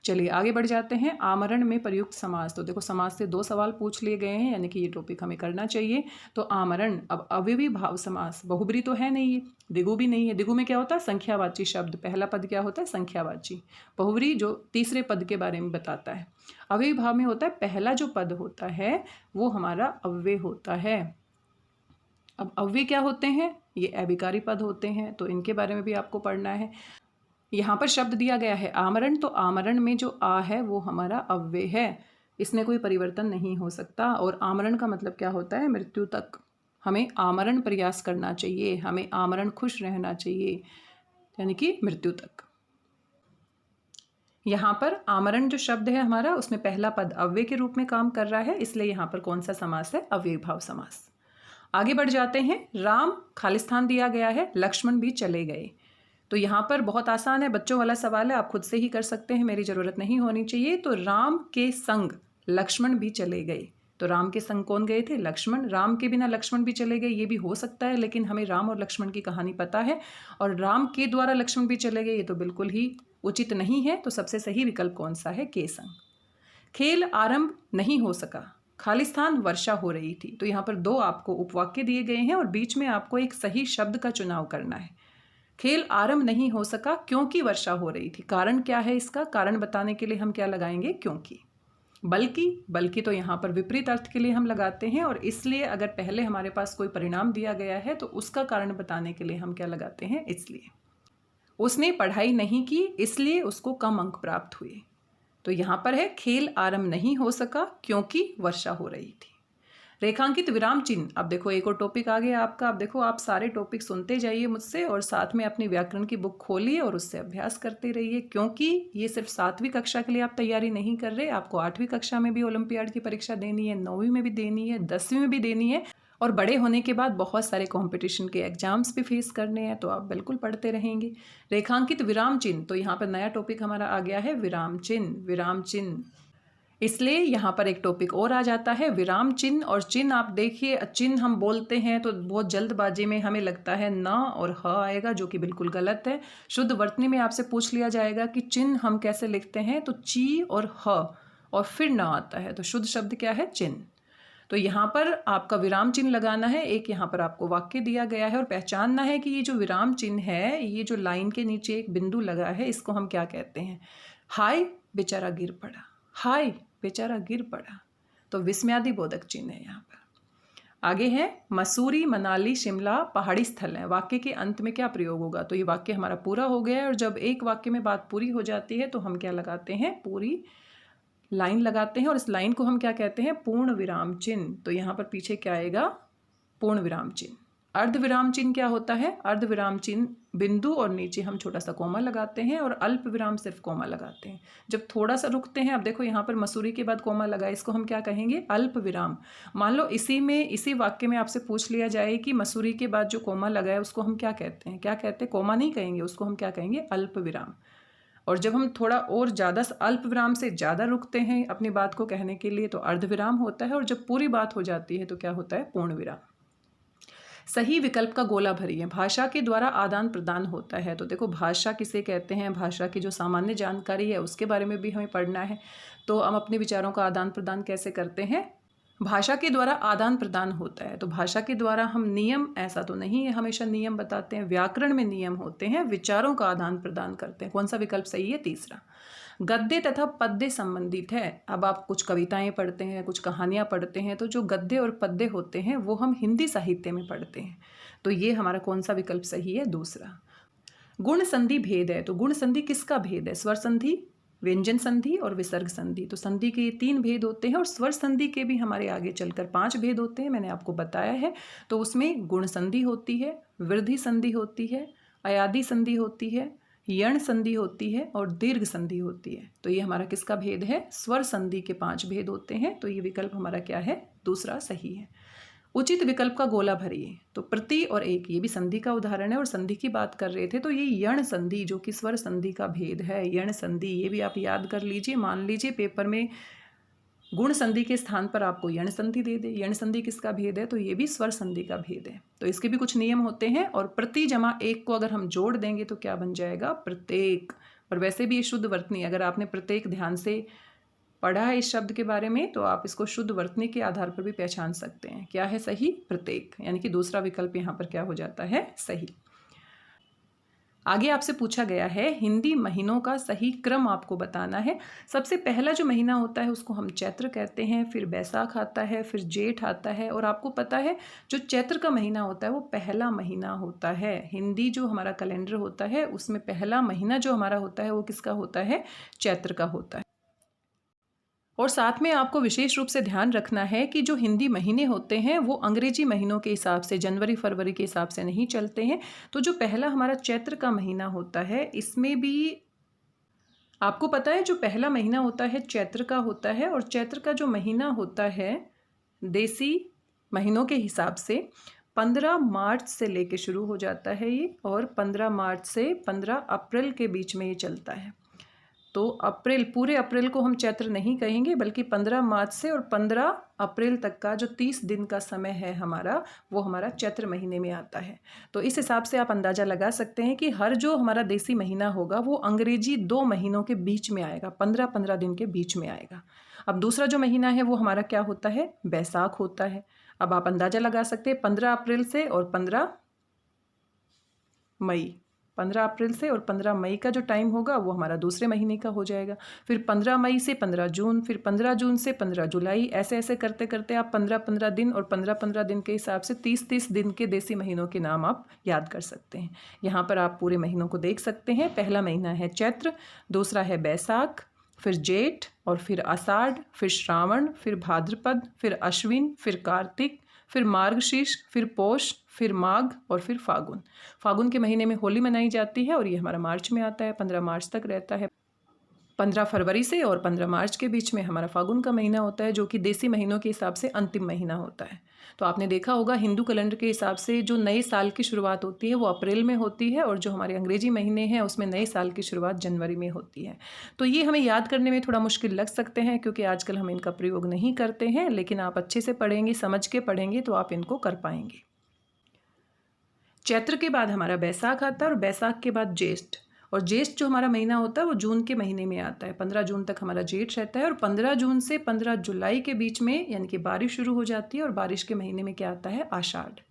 S1: चलिए आगे बढ़ जाते हैं। आमरण में प्रयुक्त समास, तो देखो समास से 2 सवाल पूछ लिए गए हैं, यानी कि ये टॉपिक हमें करना चाहिए। तो आमरण, अब अव्ययी भाव समास, बहुब्री तो है नहीं, ये दिगु भी नहीं है। दिगु में क्या होता है, संख्यावाची शब्द, पहला पद क्या होता है, संख्यावाची। बहुब्री जो तीसरे पद के बारे में बताता है। अव्ययी भाव में होता है, पहला जो पद होता है वो हमारा अव्यय होता है। अब अव्यय क्या होते हैं, ये अभिकारी पद होते हैं, तो इनके बारे में भी आपको पढ़ना है। यहाँ पर शब्द दिया गया है आमरण, तो आमरण में जो आ है वो हमारा अव्यय है, इसमें कोई परिवर्तन नहीं हो सकता। और आमरण का मतलब क्या होता है, मृत्यु तक हमें आमरण प्रयास करना चाहिए, हमें आमरण खुश रहना चाहिए, यानी कि मृत्यु तक। यहाँ पर आमरण जो शब्द है हमारा, उसमें पहला पद अव्यय के रूप में काम कर रहा है, इसलिए यहाँ पर कौन सा समास है, अव्ययी भाव समास। आगे बढ़ जाते हैं। राम खालिस्तान दिया गया है, लक्ष्मण भी चले गए। तो यहाँ पर बहुत आसान है, बच्चों वाला सवाल है, आप खुद से ही कर सकते हैं, मेरी ज़रूरत नहीं होनी चाहिए। तो राम के संग लक्ष्मण भी चले गए, तो राम के संग कौन गए थे? लक्ष्मण। राम के बिना लक्ष्मण भी चले गए, ये भी हो सकता है, लेकिन हमें राम और लक्ष्मण की कहानी पता है, और राम के द्वारा लक्ष्मण भी चले गए, ये तो बिल्कुल ही उचित नहीं है। तो सबसे सही विकल्प कौन सा है? के संग। खेल आरंभ नहीं हो सका, खालिस्तान वर्षा हो रही थी। तो यहाँ पर 2 आपको उपवाक्य दिए गए हैं और बीच में आपको एक सही शब्द का चुनाव करना है। खेल आरंभ नहीं हो सका क्योंकि वर्षा हो रही थी। कारण क्या है इसका? कारण बताने के लिए हम क्या लगाएंगे? क्योंकि। बल्कि तो यहाँ पर विपरीत अर्थ के लिए हम लगाते हैं, और इसलिए अगर पहले हमारे पास कोई परिणाम दिया गया है तो उसका कारण बताने के लिए हम क्या लगाते हैं? इसलिए। उसने पढ़ाई नहीं की इसलिए उसको कम अंक प्राप्त हुए। तो यहाँ पर है खेल आरंभ नहीं हो सका क्योंकि वर्षा हो रही थी। रेखांकित विराम चिन्ह। अब देखो एक और टॉपिक आ गया आपका। अब देखो आप सारे टॉपिक सुनते जाइए मुझसे और साथ में अपनी व्याकरण की बुक खोलिए और उससे अभ्यास करते रहिए, क्योंकि ये सिर्फ 7वीं कक्षा के लिए आप तैयारी नहीं कर रहे, आपको 8वीं कक्षा में भी ओलंपियाड की परीक्षा देनी है, 9वीं में भी देनी है, 10वीं में भी देनी है, और बड़े होने के बाद बहुत सारे कंपटीशन के एग्जाम्स भी फेस करने हैं। तो आप बिल्कुल पढ़ते रहेंगे। रेखांकित विराम चिन्ह। तो यहाँ पर नया टॉपिक हमारा आ गया है विराम चिन्ह। विराम चिन्ह, इसलिए यहाँ पर एक टॉपिक और आ जाता है विराम चिन्ह। और चिन्ह आप देखिए, चिन्ह हम बोलते हैं तो बहुत जल्दबाजी में हमें लगता है न और ह आएगा, जो कि बिल्कुल गलत है। शुद्ध वर्तनी में आपसे पूछ लिया जाएगा कि चिन्ह हम कैसे लिखते हैं, तो ची और ह और फिर न आता है। तो शुद्ध शब्द क्या है? चिन्ह। तो यहाँ पर आपका विराम चिन्ह लगाना है। एक यहाँ पर आपको वाक्य दिया गया है और पहचानना है कि ये जो विराम चिन्ह है, ये जो लाइन के नीचे एक बिंदु लगा है, इसको हम क्या कहते हैं? हाय बेचारा गिर पड़ा। हाय बेचारा गिर पड़ा। तो विस्मयादि बोधक चिन्ह है यहाँ पर। आगे है मसूरी, मनाली, शिमला पहाड़ी स्थल है। वाक्य के अंत में क्या प्रयोग होगा? तो ये वाक्य हमारा पूरा हो गया है, और जब एक वाक्य में बात पूरी हो जाती है तो हम क्या लगाते हैं? पूरी लाइन लगाते हैं, और इस लाइन को हम क्या कहते हैं? पूर्ण विराम चिन्ह। तो यहाँ पर पीछे क्या आएगा? पूर्ण विराम चिन्ह। अर्ध विराम चिन्ह क्या होता है? अर्ध विराम चिन्ह बिंदु और नीचे हम छोटा सा कोमा लगाते हैं, और अल्प विराम सिर्फ कोमा लगाते हैं जब थोड़ा सा रुकते हैं। अब देखो यहाँ पर मसूरी के बाद कोमा लगा, इसको हम क्या कहेंगे? अल्प विराम। मान लो इसी वाक्य में आपसे पूछ लिया जाए कि मसूरी के बाद जो कोमा लगा है उसको हम क्या कहते हैं? क्या कहते हैं? कोमा नहीं कहेंगे, उसको हम क्या कहेंगे? अल्प विराम। और जब हम थोड़ा और ज़्यादा अल्प विराम से ज़्यादा रुकते हैं अपनी बात को कहने के लिए तो अर्ध विराम होता है, और जब पूरी बात हो जाती है तो क्या होता है? पूर्ण विराम। सही विकल्प का गोला भरिए। भाषा के द्वारा आदान प्रदान होता है। तो देखो भाषा किसे कहते हैं? भाषा की जो सामान्य जानकारी है उसके बारे में भी हमें पढ़ना है। तो हम अपने विचारों का आदान प्रदान कैसे करते हैं? भाषा के द्वारा आदान प्रदान होता है। तो भाषा के द्वारा हम नियम, ऐसा तो नहीं है हमेशा नियम बताते हैं, व्याकरण में नियम होते हैं, विचारों का आदान प्रदान करते हैं। कौन सा विकल्प सही है? तीसरा। गद्य तथा पद्य संबंधित है। अब आप कुछ कविताएं पढ़ते हैं, कुछ कहानियां पढ़ते हैं, तो जो गद्य और पद्य होते हैं वो हम हिंदी साहित्य में पढ़ते हैं। तो ये हमारा कौन सा विकल्प सही है? दूसरा। गुण संधि भेद है। तो गुण संधि किसका भेद है? स्वर संधि, व्यंजन संधि और विसर्ग संधि। तो संधि के 3 भेद होते हैं, और स्वर संधि के भी हमारे आगे चलकर 5 भेद होते हैं, मैंने आपको बताया है। तो उसमें गुण संधि होती है, वृद्धि संधि होती है, अयादि संधि होती है, यण संधि होती है और दीर्घ संधि होती है। तो ये हमारा किसका भेद है? स्वर संधि के 5 भेद होते हैं। तो ये विकल्प हमारा क्या है? दूसरा सही है। उचित विकल्प का गोला भरिए। तो प्रति और एक, ये भी संधि का उदाहरण है, और संधि की बात कर रहे थे तो ये यण संधि जो कि स्वर संधि का भेद है, यण संधि, ये भी आप याद कर लीजिए। मान लीजिए पेपर में गुण संधि के स्थान पर आपको यण संधि दे दे। यण संधि किसका भेद है? तो ये भी स्वर संधि का भेद है। तो इसके भी कुछ नियम होते हैं, और प्रति जमा एक को अगर हम जोड़ देंगे तो क्या बन जाएगा? प्रत्येक। और वैसे भी ये शुद्ध वर्तनी, अगर आपने प्रत्येक ध्यान से पढ़ा है इस शब्द के बारे में तो आप इसको शुद्ध वर्तनी के आधार पर भी पहचान सकते हैं। क्या है सही? प्रत्येक। यानी कि दूसरा विकल्प यहाँ पर क्या हो जाता है? सही। आगे आपसे पूछा गया है हिंदी महीनों का सही क्रम आपको बताना है। सबसे पहला जो महीना होता है उसको हम चैत्र कहते हैं, फिर बैसाख आता है, फिर जेठ आता है। और आपको पता है जो चैत्र का महीना होता है वो पहला महीना होता है। हिंदी जो हमारा कैलेंडर होता है उसमें पहला महीना जो हमारा होता है वो किसका होता है? चैत्र का होता है। और साथ में आपको विशेष रूप से ध्यान रखना है कि जो हिंदी महीने होते हैं वो अंग्रेजी महीनों के हिसाब से, जनवरी फरवरी के हिसाब से नहीं चलते हैं। तो जो पहला हमारा चैत्र का महीना होता है इसमें भी आपको पता है जो पहला महीना होता है चैत्र का होता है, और चैत्र का जो महीना होता है देसी महीनों के हिसाब से 15 मार्च से लेके शुरू हो जाता है ये, और 15 मार्च से 15 अप्रैल के बीच में ये चलता है। तो अप्रैल, पूरे अप्रैल को हम चैत्र नहीं कहेंगे, बल्कि 15 मार्च से और 15 अप्रैल तक का जो 30 दिन का समय है हमारा, वो हमारा चैत्र महीने में आता है। तो इस हिसाब से आप अंदाज़ा लगा सकते हैं कि हर जो हमारा देसी महीना होगा वो अंग्रेजी 2 महीनों के बीच में आएगा, 15-15 दिन के बीच में आएगा। अब दूसरा जो महीना है वो हमारा क्या होता है, बैसाख होता है। अब आप अंदाज़ा लगा सकते हैं 15 अप्रैल से और 15 मई, 15 अप्रैल से और 15 मई का जो टाइम होगा वो हमारा दूसरे महीने का हो जाएगा। फिर 15 मई से 15 जून, फिर 15 जून से 15 जुलाई, ऐसे ऐसे करते करते आप 15-15 दिन और 15-15 दिन के हिसाब से 30-30 दिन के देसी महीनों के नाम आप याद कर सकते हैं। यहाँ पर आप पूरे महीनों को देख सकते हैं। पहला महीना है चैत्र, दूसरा है बैसाख, फिर जेठ और फिर आषाढ़, फिर श्रावण, फिर भाद्रपद, फिर अश्विन, फिर कार्तिक, फिर मार्गशीर्ष, फिर पौष, फिर माघ और फिर फागुन। फागुन के महीने में होली मनाई जाती है और ये हमारा मार्च में आता है, 15 मार्च तक रहता है। 15 फरवरी से और 15 मार्च के बीच में हमारा फागुन का महीना होता है, जो कि देसी महीनों के हिसाब से अंतिम महीना होता है। तो आपने देखा होगा हिंदू कैलेंडर के हिसाब से जो नए साल की शुरुआत होती है वो अप्रैल में होती है, और जो हमारे अंग्रेजी महीने हैं उसमें नए साल की शुरुआत जनवरी में होती है। तो ये हमें याद करने में थोड़ा मुश्किल लग सकते हैं, क्योंकि आजकल हम इनका प्रयोग नहीं करते हैं, लेकिन आप अच्छे से पढ़ेंगे, समझ के पढ़ेंगे तो आप इनको कर पाएंगे। चैत्र के बाद हमारा बैसाख आता है और बैसाख के बाद ज्येष्ठ, और ज्येष्ठ जो हमारा महीना होता है वो जून के महीने में आता है। 15 जून तक हमारा जेठ रहता है और 15 जून से 15 जुलाई के बीच में यानी कि बारिश शुरू हो जाती है, और बारिश के महीने में क्या आता है, आषाढ़।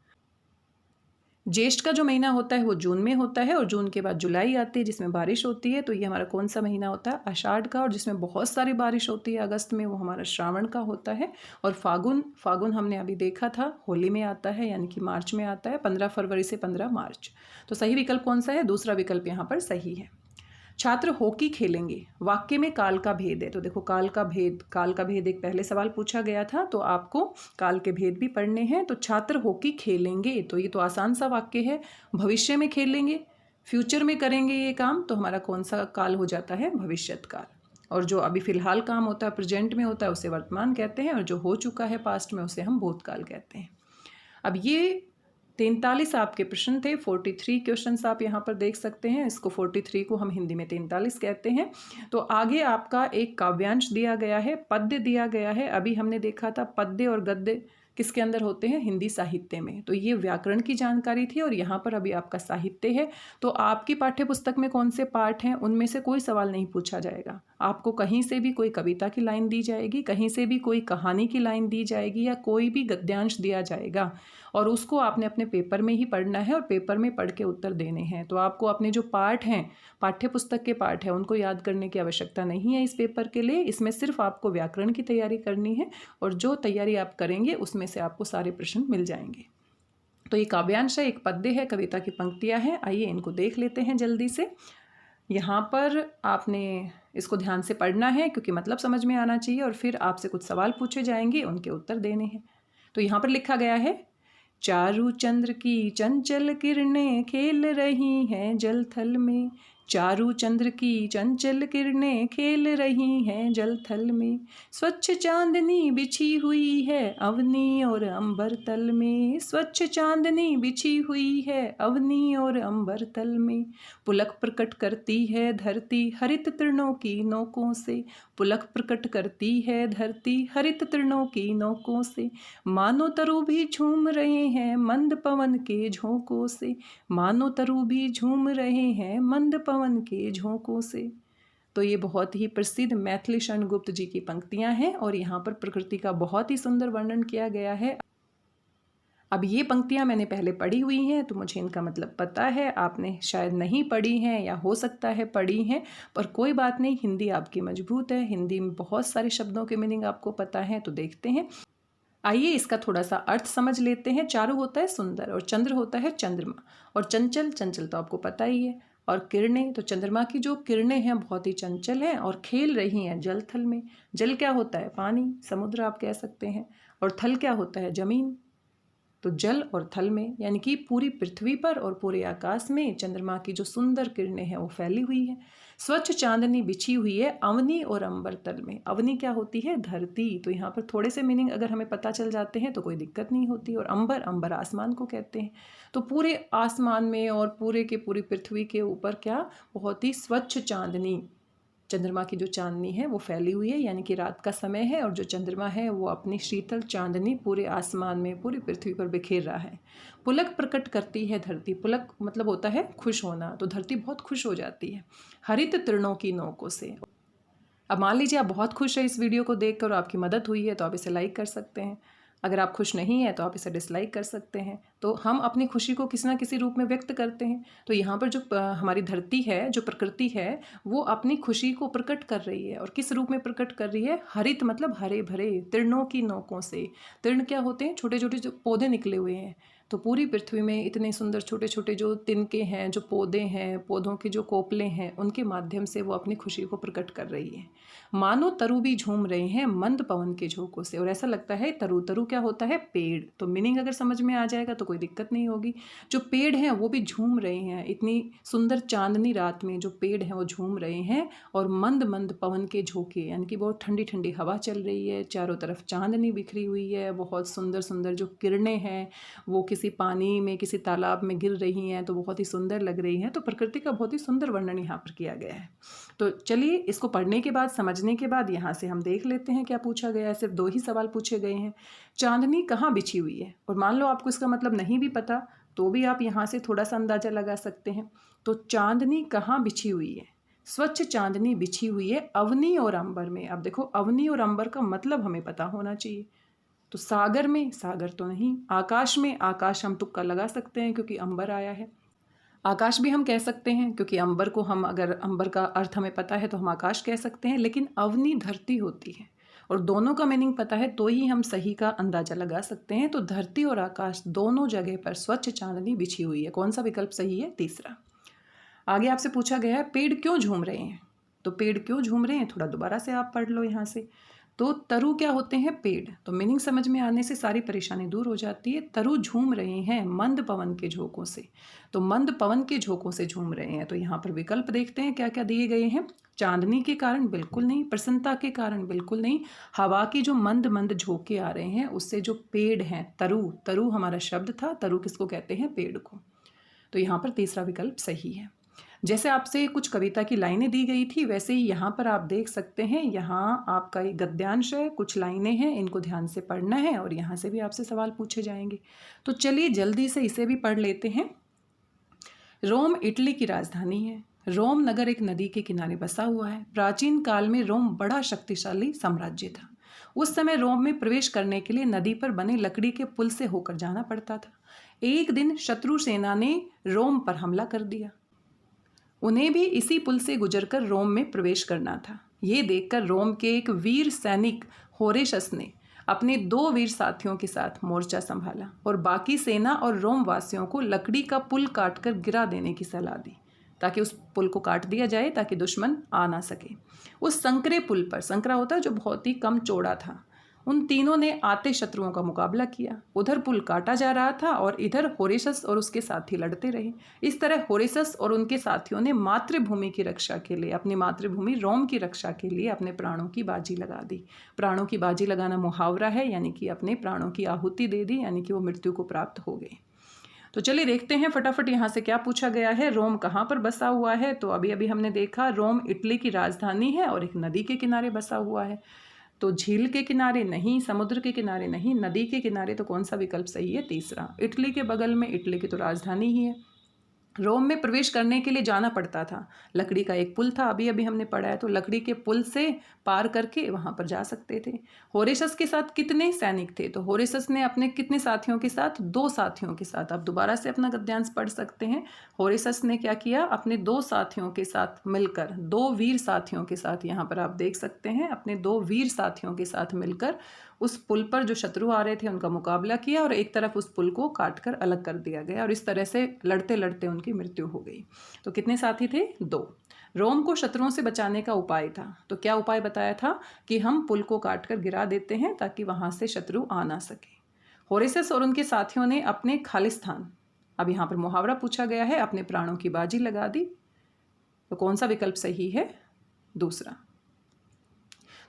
S1: ज्येष्ठ का जो महीना होता है वो जून में होता है, और जून के बाद जुलाई आती है जिसमें बारिश होती है। तो ये हमारा कौन सा महीना होता है, आषाढ़ का, और जिसमें बहुत सारी बारिश होती है अगस्त में, वो हमारा श्रावण का होता है। और फागुन हमने अभी देखा था होली में आता है, यानी कि मार्च में आता है, 15 फरवरी से 15 मार्च। तो सही विकल्प कौन सा है, दूसरा विकल्प यहाँ पर सही है। छात्र हॉकी खेलेंगे, वाक्य में काल का भेद है। तो देखो काल का भेद एक पहले सवाल पूछा गया था, तो आपको काल के भेद भी पढ़ने हैं। तो छात्र हॉकी खेलेंगे, तो ये तो आसान सा वाक्य है। भविष्य में खेलेंगे, फ्यूचर में करेंगे ये काम, तो हमारा कौन सा काल हो जाता है, भविष्यत काल। और जो अभी फिलहाल काम होता है, प्रेजेंट में होता है, उसे वर्तमान कहते हैं, और जो हो चुका है पास्ट में उसे हम भूतकाल कहते हैं। अब ये 43 आपके प्रश्न थे, 43 क्वेश्चंस आप यहाँ पर देख सकते हैं। इसको 43 को हम हिंदी में 43 कहते हैं। तो आगे आपका एक काव्यांश दिया गया है, पद्य दिया गया है। अभी हमने देखा था पद्य और गद्य किसके अंदर होते हैं, हिंदी साहित्य में। तो ये व्याकरण की जानकारी थी, और यहाँ पर अभी आपका साहित्य है। तो आपकी पाठ्य पुस्तक में कौन से पाठ हैं, उनमें से कोई सवाल नहीं पूछा जाएगा। आपको कहीं से भी कोई कविता की लाइन दी जाएगी, कहीं से भी कोई कहानी की लाइन दी जाएगी, या कोई भी गद्यांश दिया जाएगा, और उसको आपने अपने पेपर में ही पढ़ना है और पेपर में पढ़ के उत्तर देने हैं। तो आपको अपने जो पाठ हैं, पाठ्य पुस्तक के पाठ हैं, उनको याद करने की आवश्यकता नहीं है इस पेपर के लिए। इसमें सिर्फ आपको व्याकरण की तैयारी करनी है, और जो तैयारी आप करेंगे उसमें से आपको सारे प्रश्न मिल जाएंगे। तो ये काव्यांश है, एक पद्य है, कविता की पंक्तियाँ हैं। आइए इनको देख लेते हैं जल्दी से। यहाँ पर आपने इसको ध्यान से पढ़ना है, क्योंकि मतलब समझ में आना चाहिए, और फिर आपसे कुछ सवाल पूछे जाएंगे, उनके उत्तर देने हैं। तो यहाँ पर लिखा गया है, चारु चंद्र की चंचल किरणें खेल रही हैं जल थल में। चारु चंद्र की चंचल किरणें खेल रही हैं जल थल में। स्वच्छ चांदनी बिछी हुई है अवनी और अंबर तल में। स्वच्छ चांदनी बिछी हुई है अवनी और अंबर तल में। पुलक प्रकट करती है धरती हरित तृणों की नोकों से। पुलक प्रकट करती है धरती हरित तृणों की नोकों से। मानो तरु भी झूम रहे हैं मंद पवन के झोंकों से। मानो तरु भी झूम रहे हैं मंद पवन के झोंकों से। तो ये बहुत ही प्रसिद्ध मैथिली शरण गुप्त जी की पंक्तियां हैं, और यहाँ पर प्रकृति का बहुत ही सुंदर वर्णन किया गया है। अब ये पंक्तियां मैंने पहले पढ़ी हुई हैं, तो मुझे इनका मतलब पता है। आपने शायद नहीं पढ़ी हैं, या हो सकता है पढ़ी हैं, पर कोई बात नहीं, हिंदी आपकी मजबूत है। हिंदी में बहुत सारे शब्दों के मीनिंग आपको पता है। तो देखते हैं, आइए इसका थोड़ा सा अर्थ समझ लेते हैं। चारु होता है सुंदर, और चंद्र होता है चंद्रमा, और चंचल तो आपको पता ही है। और किरणें, तो चंद्रमा की जो किरणें हैं बहुत ही चंचल हैं और खेल रही हैं जल थल में। जल क्या होता है, पानी, समुद्र आप कह सकते हैं। और थल क्या होता है, जमीन। तो जल और थल में, यानी कि पूरी पृथ्वी पर और पूरे आकाश में चंद्रमा की जो सुंदर किरणें हैं वो फैली हुई है। स्वच्छ चांदनी बिछी हुई है अवनी और अंबर तल में। अवनी क्या होती है, धरती। तो यहाँ पर थोड़े से मीनिंग अगर हमें पता चल जाते हैं तो कोई दिक्कत नहीं होती। और अंबर आसमान को कहते हैं। तो पूरे आसमान में और पूरे के पूरी पृथ्वी के ऊपर क्या, बहुत ही स्वच्छ चांदनी चंद्रमा की जो चांदनी है वो फैली हुई है, यानी कि रात का समय है, और जो चंद्रमा है वो अपनी शीतल चांदनी पूरे आसमान में, पूरी पृथ्वी पर बिखेर रहा है। पुलक प्रकट करती है धरती, पुलक मतलब होता है खुश होना, तो धरती बहुत खुश हो जाती है हरित तृणों की नोकों से। अब मान लीजिए आप बहुत खुश है इस वीडियो को देखकर और आपकी मदद हुई है, तो आप इसे लाइक कर सकते हैं। अगर आप खुश नहीं हैं तो आप इसे डिसलाइक कर सकते हैं। तो हम अपनी खुशी को किसी ना किसी रूप में व्यक्त करते हैं। तो यहाँ पर जो हमारी धरती है, जो प्रकृति है, वो अपनी खुशी को प्रकट कर रही है। और किस रूप में प्रकट कर रही है? हरित मतलब हरे भरे, तृणों की नोकों से। तृण क्या होते हैं? छोटे छोटे जो पौधे निकले हुए हैं। तो पूरी पृथ्वी में इतने सुंदर छोटे छोटे जो तिनके हैं, जो पौधे हैं, पौधों के जो कोपले हैं, उनके माध्यम से वो अपनी खुशी को प्रकट कर रही है। मानो तरु भी झूम रहे हैं मंद पवन के झोंकों से। और ऐसा लगता है तरु, तरु क्या होता है? पेड़। तो मीनिंग अगर समझ में आ जाएगा तो कोई दिक्कत नहीं होगी। जो पेड़ हैं वो भी झूम रहे हैं, इतनी सुंदर चांदनी रात में जो पेड़ हैं वो झूम रहे हैं। और मंद मंद पवन के झोंके, यानी कि बहुत ठंडी ठंडी हवा चल रही है, चारों तरफ चांदनी बिखरी हुई है, बहुत सुंदर सुंदर जो किरणें हैं वो किसी पानी में, किसी तालाब में गिर रही हैं, तो बहुत ही सुंदर लग रही हैं। तो प्रकृति का बहुत ही सुंदर वर्णन यहाँ पर किया गया है। तो चलिए इसको पढ़ने के बाद, समझने के बाद यहाँ से हम देख लेते हैं क्या पूछा गया है। सिर्फ 2 ही सवाल पूछे गए हैं। चांदनी कहाँ बिछी हुई है? और मान लो आपको इसका मतलब नहीं भी पता तो भी आप यहाँ से थोड़ा सा अंदाजा लगा सकते हैं। तो चांदनी कहाँ बिछी हुई है? स्वच्छ चांदनी बिछी हुई है अवनी और अंबर में। अब देखो, अवनी और अंबर का मतलब हमें पता होना चाहिए। तो सागर में, सागर तो नहीं। आकाश में, आकाश हम तुक्का लगा सकते हैं क्योंकि अंबर आया है। आकाश भी हम कह सकते हैं क्योंकि अंबर को हम, अगर अंबर का अर्थ हमें पता है तो हम आकाश कह सकते हैं। लेकिन अवनी धरती होती है और दोनों का मीनिंग पता है तो ही हम सही का अंदाजा लगा सकते हैं। तो धरती और आकाश दोनों जगह पर स्वच्छ चांदनी बिछी हुई है। कौन सा विकल्प सही है? तीसरा। आगे आपसे पूछा गया है पेड़ क्यों झूम रहे हैं? तो पेड़ क्यों झूम रहे हैं थोड़ा दोबारा से आप पढ़ लो यहाँ से। तो तरु क्या होते हैं? पेड़। तो मीनिंग समझ में आने से सारी परेशानी दूर हो जाती है। तरु झूम रहे हैं मंद पवन के झोंकों से। तो मंद पवन के झोंकों से झूम रहे हैं। तो यहाँ पर विकल्प देखते हैं क्या क्या दिए गए हैं। चांदनी के कारण बिल्कुल नहीं, प्रसन्नता के कारण बिल्कुल नहीं, हवा की जो मंद मंद झोंके आ रहे हैं उससे जो पेड़ हैं, तरु, तरु हमारा शब्द था, तरु किसको कहते हैं? पेड़ को। तो यहाँ पर तीसरा विकल्प सही है। जैसे आपसे कुछ कविता की लाइनें दी गई थी वैसे ही यहाँ पर आप देख सकते हैं, यहाँ आपका एक गद्यांश है, कुछ लाइनें हैं, इनको ध्यान से पढ़ना है और यहाँ से भी आपसे सवाल पूछे जाएंगे। तो चलिए जल्दी से इसे भी पढ़ लेते हैं। रोम इटली की राजधानी है। रोम नगर एक नदी के किनारे बसा हुआ है। प्राचीन काल में रोम बड़ा शक्तिशाली साम्राज्य था। उस समय रोम में प्रवेश करने के लिए नदी पर बने लकड़ी के पुल से होकर जाना पड़ता था। एक दिन शत्रु सेना ने रोम पर हमला कर दिया। उन्हें भी इसी पुल से गुजरकर रोम में प्रवेश करना था। ये देखकर रोम के एक वीर सैनिक होरेशस ने अपने 2 वीर साथियों के साथ मोर्चा संभाला और बाकी सेना और रोम वासियों को लकड़ी का पुल काटकर गिरा देने की सलाह दी, ताकि उस पुल को काट दिया जाए ताकि दुश्मन आ ना सके। उस संकरे पुल पर, संकरा होता है जो बहुत ही कम चौड़ा था, उन तीनों ने आते शत्रुओं का मुकाबला किया। उधर पुल काटा जा रहा था और इधर होरेशस और उसके साथी लड़ते रहे। इस तरह होरेशस और उनके साथियों ने मातृभूमि की रक्षा के लिए, अपनी मातृभूमि रोम की रक्षा के लिए अपने प्राणों की बाजी लगा दी। प्राणों की बाजी लगाना मुहावरा है, यानी कि अपने प्राणों की आहुति दे दी, यानी कि वो मृत्यु को प्राप्त हो गए। तो चलिए देखते हैं फटाफट यहाँ से क्या पूछा गया है। रोम कहाँ पर बसा हुआ है? तो अभी अभी हमने देखा रोम इटली की राजधानी है और एक नदी के किनारे बसा हुआ है। तो झील के किनारे नहीं, समुद्र के किनारे नहीं, नदी के किनारे। तो कौन सा विकल्प सही है? तीसरा। इटली के बगल में, इटली की तो राजधानी ही है। रोम में प्रवेश करने के लिए जाना पड़ता था। लकड़ी का एक पुल था, अभी अभी हमने पढ़ा है, तो लकड़ी के पुल से पार करके वहाँ पर जा सकते थे। होरेशस के साथ कितने सैनिक थे? तो होरेशस ने अपने कितने साथियों के साथ? 2 साथियों के साथ। आप दोबारा से अपना गद्यांश पढ़ सकते हैं। होरेशस ने क्या किया? अपने 2 साथियों के साथ मिलकर, 2 वीर साथियों के साथ, यहाँ पर आप देख सकते हैं, अपने 2 वीर साथियों के साथ मिलकर उस पुल पर जो शत्रु आ रहे थे उनका मुकाबला किया और एक तरफ उस पुल को काटकर अलग कर दिया गया और इस तरह से लड़ते लड़ते उनकी मृत्यु हो गई। तो कितने साथी थे? 2। रोम को शत्रुओं से बचाने का उपाय था। तो क्या उपाय बताया था? कि हम पुल को काटकर गिरा देते हैं ताकि वहां से शत्रु आ ना सके। होरेशस और उनके साथियों ने अपने खालिस्तान, अब यहाँ पर मुहावरा पूछा गया है, अपने प्राणों की बाजी लगा दी। तो कौन सा विकल्प सही है? दूसरा।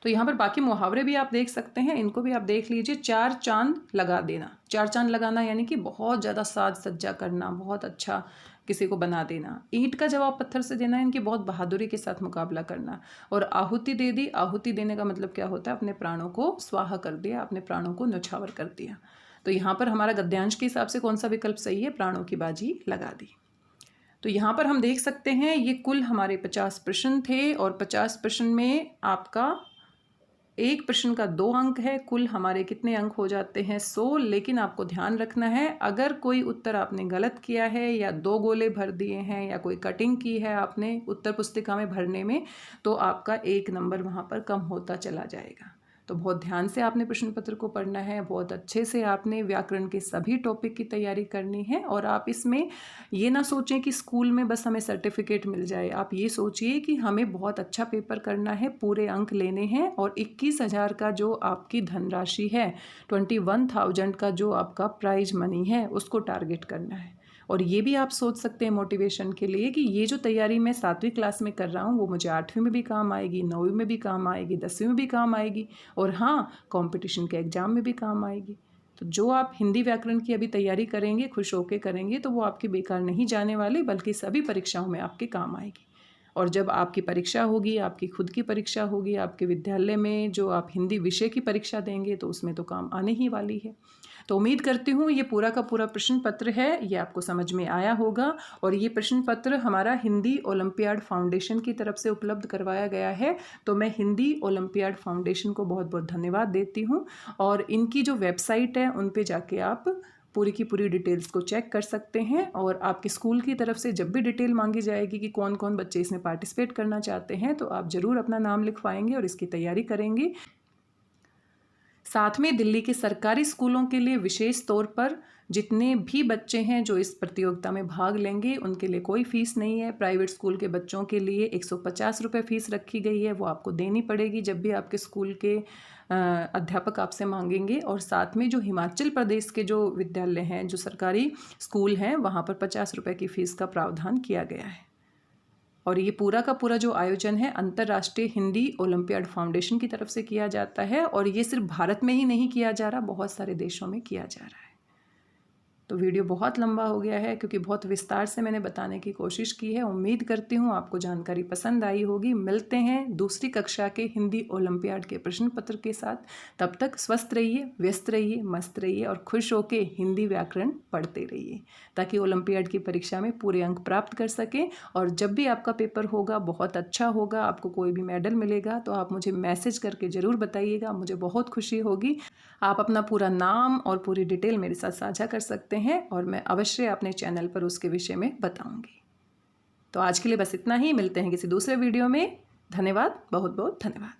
S1: तो यहाँ पर बाकी मुहावरे भी आप देख सकते हैं, इनको भी आप देख लीजिए। 4 चांद लगा देना। 4 चांद लगाना यानी कि बहुत ज़्यादा साज सज्जा करना, बहुत अच्छा किसी को बना देना, ईंट का जवाब पत्थर से देना, इनकी बहुत बहादुरी के साथ मुकाबला करना। और आहुति दे दी, आहुति देने का मतलब क्या होता है, अपने प्राणों को स्वाहा कर दिया, अपने प्राणों को न्यौछावर कर दिया। तो यहाँ पर हमारा गद्यांश के हिसाब से कौन सा विकल्प सही है, प्राणों की बाजी लगा दी। तो यहाँ पर हम देख सकते हैं ये कुल हमारे 50 प्रश्न थे और 50 प्रश्न में आपका एक प्रश्न का 2 अंक है। कुल हमारे कितने अंक हो जाते हैं, 100। लेकिन आपको ध्यान रखना है, अगर कोई उत्तर आपने गलत किया है या 2 गोले भर दिए हैं या कोई कटिंग की है आपने उत्तर पुस्तिका में भरने में, तो आपका 1 नंबर वहाँ पर कम होता चला जाएगा। तो बहुत ध्यान से आपने प्रश्न पत्र को पढ़ना है, बहुत अच्छे से आपने व्याकरण के सभी टॉपिक की तैयारी करनी है। और आप इसमें ये ना सोचें कि स्कूल में बस हमें सर्टिफिकेट मिल जाए, आप ये सोचिए कि हमें बहुत अच्छा पेपर करना है, पूरे अंक लेने हैं और 21,000 का जो आपकी धनराशि है, 21,000 का जो आपका प्राइज मनी है, उसको टारगेट करना है। और ये भी आप सोच सकते हैं मोटिवेशन के लिए कि ये जो तैयारी मैं 7वीं क्लास में कर रहा हूँ वो मुझे 8वीं में भी काम आएगी, 9वीं में भी काम आएगी, 10वीं में भी काम आएगी और हाँ, कंपटीशन के एग्ज़ाम में भी काम आएगी। तो जो आप हिंदी व्याकरण की अभी तैयारी करेंगे, खुश होकर करेंगे, तो वो आपकी बेकार नहीं जाने वाली, बल्कि सभी परीक्षाओं में आपके काम आएगी। और जब आपकी परीक्षा होगी, आपकी खुद की परीक्षा होगी, आपके विद्यालय में जो आप हिंदी विषय की परीक्षा देंगे, तो उसमें तो काम आने ही वाली है। तो उम्मीद करती हूँ ये पूरा का पूरा प्रश्न पत्र है, ये आपको समझ में आया होगा। और ये प्रश्न पत्र हमारा हिंदी ओलंपियाड फाउंडेशन की तरफ से उपलब्ध करवाया गया है। तो मैं हिंदी ओलंपियाड फाउंडेशन को बहुत बहुत धन्यवाद देती हूँ। और इनकी जो वेबसाइट है उन पे जाके आप पूरी की पूरी डिटेल्स को चेक कर सकते हैं। और आपके स्कूल की तरफ से जब भी डिटेल मांगी जाएगी कि कौन कौन बच्चे इसमें पार्टिसिपेट करना चाहते हैं, तो आप ज़रूर अपना नाम लिखवाएंगे और इसकी तैयारी करेंगे। साथ में दिल्ली के सरकारी स्कूलों के लिए विशेष तौर पर जितने भी बच्चे हैं जो इस प्रतियोगिता में भाग लेंगे, उनके लिए कोई फ़ीस नहीं है। प्राइवेट स्कूल के बच्चों के लिए 150 रुपये फ़ीस रखी गई है, वो आपको देनी पड़ेगी जब भी आपके स्कूल के अध्यापक आपसे मांगेंगे। और साथ में जो हिमाचल प्रदेश के जो विद्यालय हैं, जो सरकारी स्कूल हैं, वहाँ पर 50 रुपये की फ़ीस का प्रावधान किया गया है। और ये पूरा का पूरा जो आयोजन है अंतर्राष्ट्रीय हिंदी ओलंपियाड फाउंडेशन की तरफ से किया जाता है। और ये सिर्फ भारत में ही नहीं किया जा रहा, बहुत सारे देशों में किया जा रहा है। तो वीडियो बहुत लंबा हो गया है क्योंकि बहुत विस्तार से मैंने बताने की कोशिश की है। उम्मीद करती हूँ आपको जानकारी पसंद आई होगी। मिलते हैं दूसरी कक्षा के हिंदी ओलंपियाड के प्रश्न पत्र के साथ। तब तक स्वस्थ रहिए, व्यस्त रहिए, मस्त रहिए और खुश होके हिंदी व्याकरण पढ़ते रहिए, ताकि ओलंपियाड की परीक्षा में पूरे अंक प्राप्त कर सकें। और जब भी आपका पेपर होगा, बहुत अच्छा होगा, आपको कोई भी मेडल मिलेगा, तो आप मुझे मैसेज करके ज़रूर बताइएगा, मुझे बहुत खुशी होगी। आप अपना पूरा नाम और पूरी डिटेल मेरे साथ साझा कर सकते हैं और मैं अवश्य अपने चैनल पर उसके विषय में बताऊंगी। तो आज के लिए बस इतना ही, मिलते हैं किसी दूसरे वीडियो में। धन्यवाद, बहुत बहुत धन्यवाद।